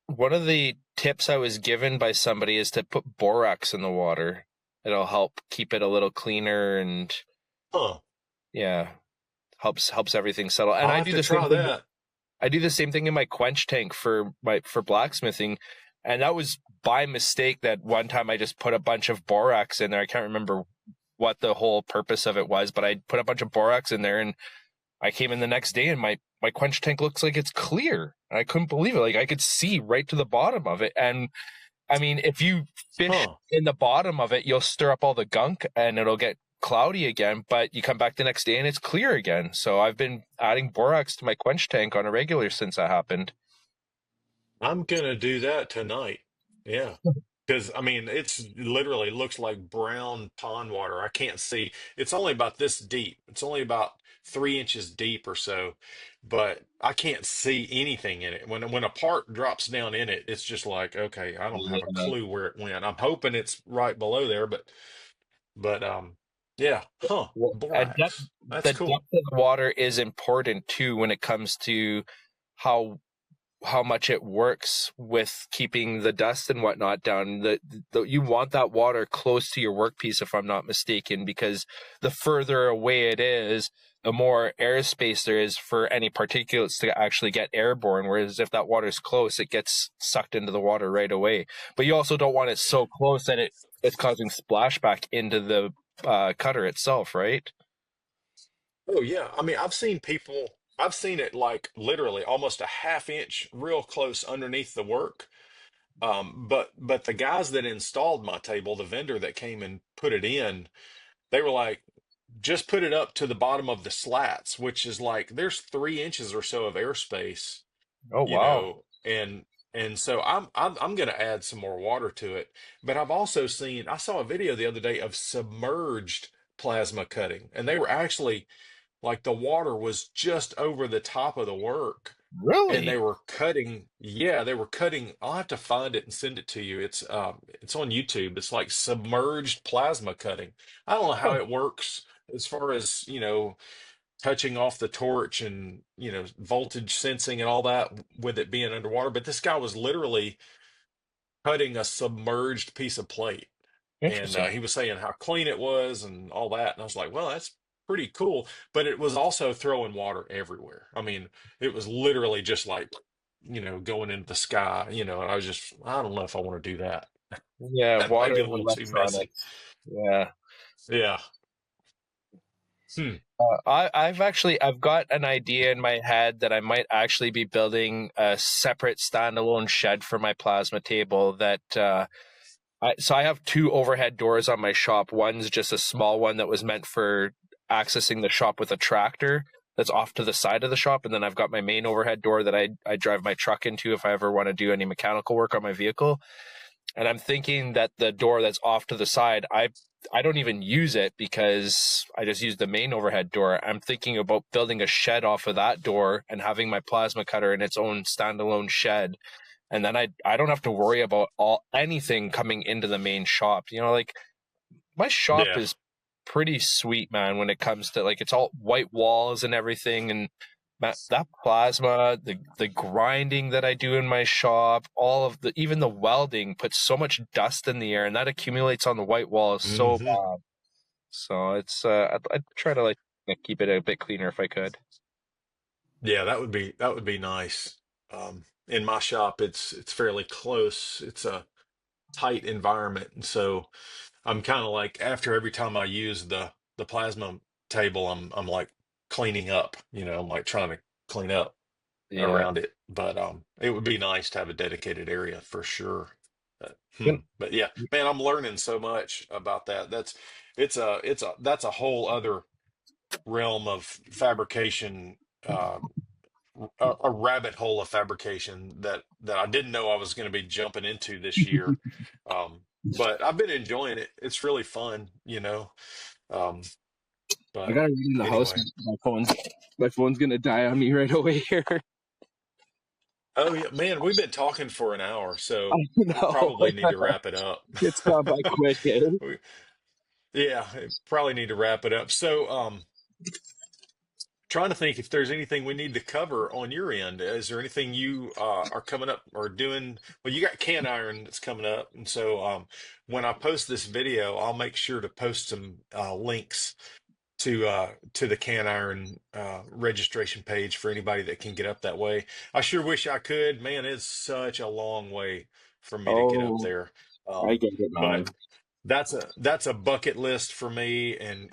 One of the tips I was given by somebody is to put borax in the water. It'll help keep it a little cleaner and Huh. yeah, helps everything settle. And I'll I have do to the same try thing. that. I do the same thing in my quench tank for blacksmithing, and that was by mistake that one time I just put a bunch of borax in there. I can't remember what the whole purpose of it was, but I put a bunch of borax in there, and I came in the next day, and my quench tank looks like it's clear. And I couldn't believe it. Like I could see right to the bottom of it, and I mean, if you fish Huh. in the bottom of it, you'll stir up all the gunk and it'll get cloudy again, but you come back the next day and it's clear again. So I've been adding borax to my quench tank on a regular since that happened. I'm gonna do that tonight. Yeah. Because I mean, it's literally looks like brown pond water. I can't see. It's only about this deep. It's only about 3 inches deep or so, but I can't see anything in it. When a part drops down in it, it's just like, okay, I don't have a Yeah. clue where it went. I'm hoping it's right below there, but yeah, huh? Well, and Borax. That's the cool. depth of the water is important too when it comes to how how much it works with keeping the dust and whatnot down. You want that water close to your workpiece, if I'm not mistaken, because the further away it is, the more airspace there is for any particulates to actually get airborne. Whereas if that water's close, it gets sucked into the water right away. But you also don't want it so close that it's causing splashback into the cutter itself, right? Oh yeah. I mean, I've seen it like literally almost a half inch real close underneath the work. But the guys that installed my table, the vendor that came and put it in, they were like, just put it up to the bottom of the slats, which is like there's 3 inches or so of airspace, Oh, wow. and so I'm gonna add some more water to it. But I saw a video the other day of submerged plasma cutting, and they were actually like the water was just over the top of the work and they Really? were cutting, yeah, they were cutting. I'll have to find it and send it to you. It's on YouTube. It's like submerged plasma cutting. I don't know how Huh. it works as far as, touching off the torch and, voltage sensing and all that with it being underwater, but this guy was literally cutting a submerged piece of plate. And Interesting. he was saying how clean it was and all that. And I was like, well, that's pretty cool. But it was also throwing water everywhere. I mean, it was literally just like, going into the sky, and I was just, I don't know if I want to do that. Yeah, That might water be a and little too messy. electronics. Yeah. Yeah. Hmm. I've got an idea in my head that I might actually be building a separate standalone shed for my plasma table so I have two overhead doors on my shop. One's just a small one that was meant for accessing the shop with a tractor that's off to the side of the shop. And then I've got my main overhead door that I drive my truck into if I ever want to do any mechanical work on my vehicle. And I'm thinking that the door that's off to the side, I don't even use it because I just use the main overhead door. I'm thinking about building a shed off of that door and having my plasma cutter in its own standalone shed. And then I don't have to worry about anything coming into the main shop. Like my shop Yeah. is pretty sweet, man, when it comes to like it's all white walls and everything. And that plasma, the grinding that I do in my shop, all of the even the welding puts so much dust in the air, and that accumulates on the white walls so Hmm. bad. So it's I'd try to like keep it a bit cleaner if I could. Yeah, that would be nice. In my shop, it's fairly close. It's a tight environment, and so I'm kind of like after every time I use the plasma table, I'm like cleaning up, I'm like trying to clean up Yeah. around it. But it would be nice to have a dedicated area for sure. Good. But yeah, man, I'm learning so much about that. That's a whole other realm of fabrication, a rabbit hole of fabrication that I didn't know I was going to be jumping into this year. but I've been enjoying it. It's really fun, you know. Um, I but gotta run in the house. anyway. My phone's gonna die on me right away here. Oh yeah, man, we've been talking for an hour, I so we know. probably need to wrap it up. It's gone by quick, eh? We, yeah, probably need to wrap it up. So, trying to think if there's anything we need to cover on your end. Is there anything you are coming up or doing? Well, you got can iron that's coming up, and so when I post this video, I'll make sure to post some links to the can iron registration page for anybody that can get up that way. I sure wish I could. Man, it's such a long way for me to get up Oh, there. I Um, get it, but man. that's a bucket list for me and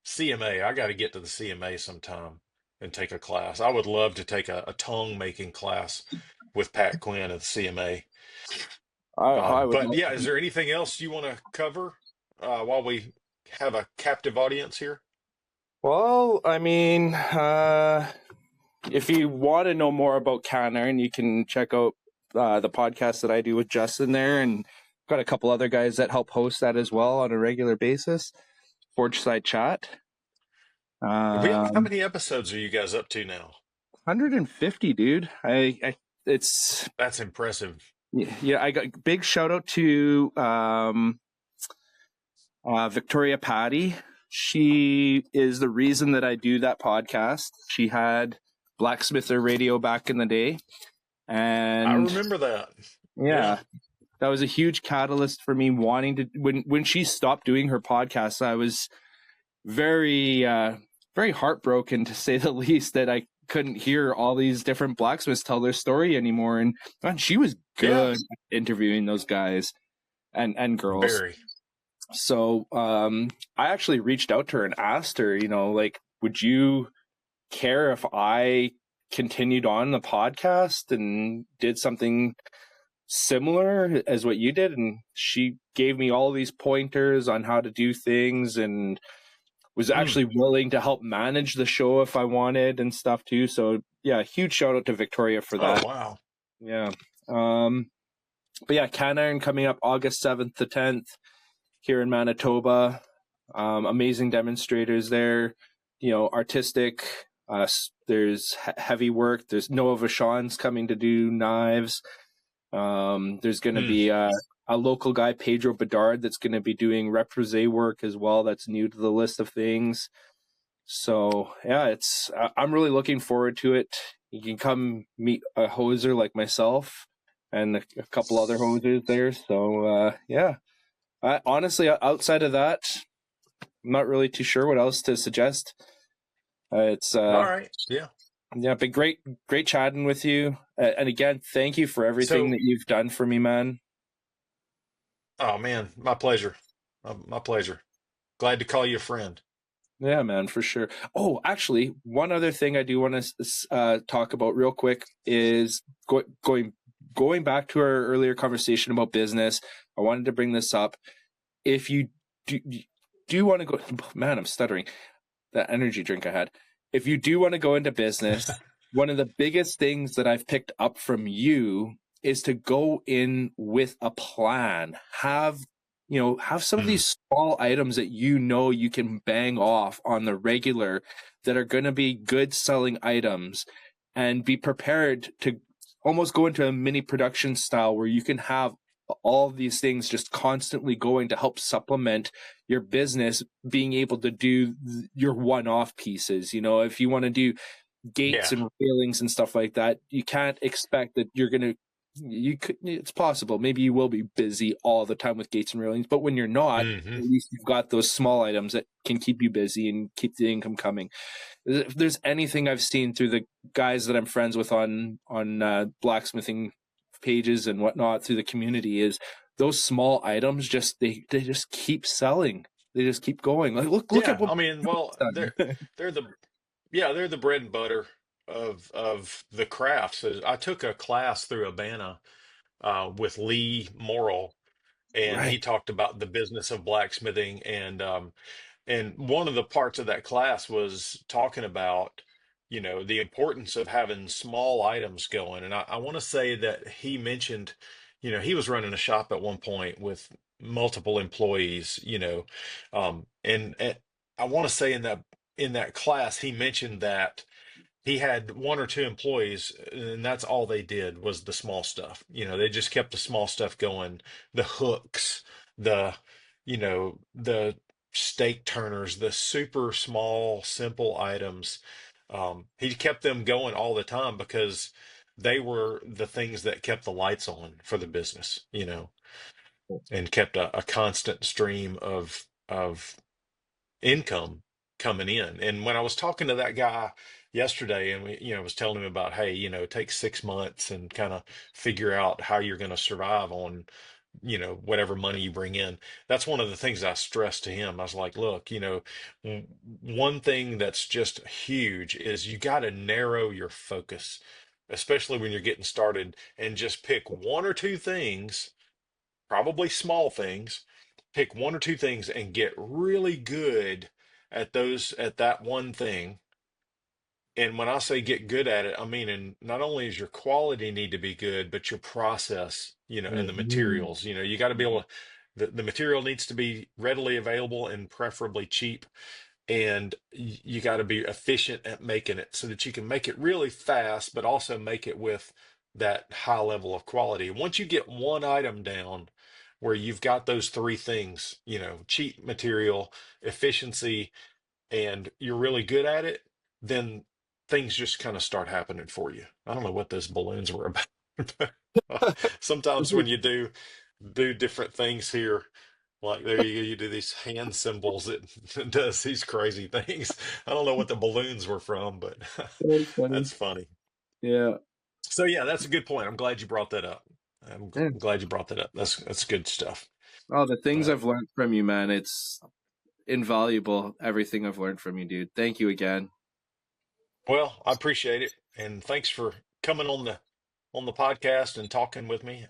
CMA. I got to get to the CMA sometime and take a class. I would love to take a tongue making class with Pat Quinn at the CMA. I would But love yeah, is to. there anything else you want to cover while we have a captive audience here? Well, I mean, if you want to know more about can iron, you can check out the podcast that I do with Justin there, and got a couple other guys that help host that as well on a regular basis. Forge Side Chat. How Um, many episodes are you guys up to now? 150, dude. It's That's impressive. yeah. I got big shout out to Victoria Patty. She is the reason that I do that podcast. She had Blacksmither Radio back in the day, I and remember that. Yeah. yeah, that was a huge catalyst for me wanting to. When she stopped doing her podcast, I was very very heartbroken, to say the least, that I couldn't hear all these different blacksmiths tell their story anymore. And man, she was Yeah. good at interviewing those guys and girls. Very. So I actually reached out to her and asked her, like, would you care if I continued on the podcast and did something similar as what you did? And she gave me all these pointers on how to do things, and was Mm. actually willing to help manage the show if I wanted and stuff too. So yeah, huge shout out to Victoria for Oh, that. wow. Yeah. But yeah, Can Iron coming up August 7th to 10th here in Manitoba. Amazing demonstrators there, artistic. There's heavy work. There's Noah Vachon's coming to do knives. There's going to Mm. be a local guy, Pedro Bedard, that's going to be doing reprise work as well. That's new to the list of things. So yeah, I'm really looking forward to it. You can come meet a hoser like myself and a couple other hosers there. So yeah, honestly, outside of that, I'm not really too sure what else to suggest. It's All right. Yeah. yeah, been great chatting with you. And again, thank you for everything So, that you've done for me, man. oh man, my pleasure. My pleasure. Glad to call you a friend. Yeah, man, for sure. Oh, actually, one other thing I do want to talk about real quick is going back to our earlier conversation about business. I wanted to bring this up. If you do want to go, man, I'm stuttering. That energy drink I had. If you do want to go into business, one of the biggest things that I've picked up from you is to go in with a plan. Have some of Mm. these small items that you can bang off on the regular that are going to be good selling items, and be prepared to almost go into a mini production style where you can have all of these things just constantly going to help supplement your business, being able to do your one-off pieces. If you want to do gates Yeah. and railings and stuff like that, you can't expect that it's possible. Maybe you will be busy all the time with gates and railings, but when you're not, Hmm. at least you've got those small items that can keep you busy and keep the income coming. If there's anything I've seen through the guys that I'm friends with on blacksmithing pages and whatnot through the community, is those small items they just keep selling. They just keep going. Like look at Yeah. what I mean, well, they're the they're the bread and butter of the crafts. I took a class through Urbana with Lee Morrill, and he right. talked about the business of blacksmithing, and one of the parts of that class was talking about, the importance of having small items going. And I want to say that he mentioned, he was running a shop at one point with multiple employees, and I want to say in that class he mentioned that he had one or two employees, and that's all they did was the small stuff. They just kept the small stuff going, the hooks, the stake turners, the super small, simple items. He kept them going all the time because they were the things that kept the lights on for the business, and kept a constant stream of income coming in. And when I was talking to that guy yesterday, and was telling him about, hey, it takes 6 months and kind of figure out how you're going to survive on, whatever money you bring in. That's one of the things I stressed to him. I was like, look, one thing that's just huge is you got to narrow your focus, especially when you're getting started, and just pick one or two things, probably small things. Pick one or two things and get really good at that one thing. And when I say get good at it, I mean, and not only is your quality need to be good, but your process, and the Mm-hmm. materials, you got to be able to, the material needs to be readily available and preferably cheap. And you got to be efficient at making it so that you can make it really fast, but also make it with that high level of quality. Once you get one item down where you've got those three things, cheap material, efficiency, and you're really good at it, then things just kind of start happening for you. I don't know what those balloons were about. but, sometimes when you do different things here, like there you do these hand symbols, it does these crazy things. I don't know what the balloons were from, but That's funny. that's funny. Yeah. So yeah, that's a good point. I'm glad you brought that up. Yeah. I'm glad you brought that up. That's good stuff. Oh, the things But I've learned from you, man, it's invaluable. Everything I've learned from you, dude. Thank you again. well, I appreciate it, and thanks for coming on the podcast and talking with me.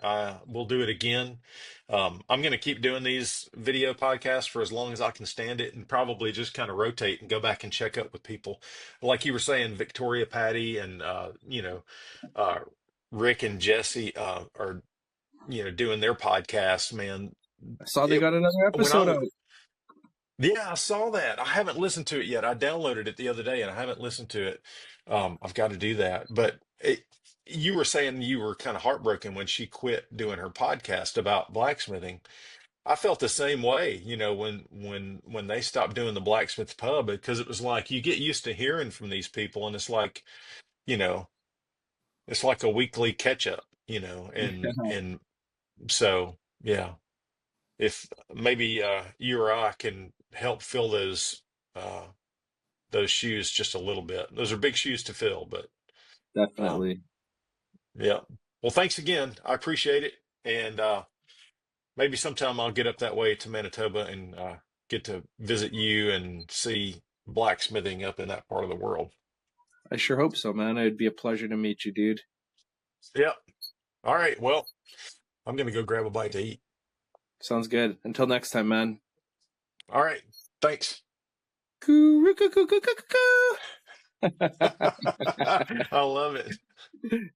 We'll do it again. I'm going to keep doing these video podcasts for as long as I can stand it, and probably just kind of rotate and go back and check up with people. Like you were saying, Victoria, Patty, and uh, Rick and Jesse are doing their podcast. Man, I saw they it got another when episode out. yeah, I saw that. I haven't listened to it yet. I downloaded it the other day and I haven't listened to it. I've got to do that. But you were saying you were kind of heartbroken when she quit doing her podcast about blacksmithing. I felt the same way, when they stopped doing the blacksmith pub, because it was like you get used to hearing from these people, and you know, it's like a weekly catch up, and so yeah, if maybe you or I can help fill uh those shoes just a little bit. Those are big shoes to fill, but um Definitely. yeah. Well, thanks again. I appreciate it. And maybe sometime I'll get up that way to Manitoba and get to visit you and see blacksmithing up in that part of the world. I sure hope so, man. It'd be a pleasure to meet you, dude. Yeah. All right. Well, I'm gonna go grab a bite to eat. Sounds good. Until next time, man. All right. Thanks. Coo-roo-coo-coo-coo-coo-coo. I love it.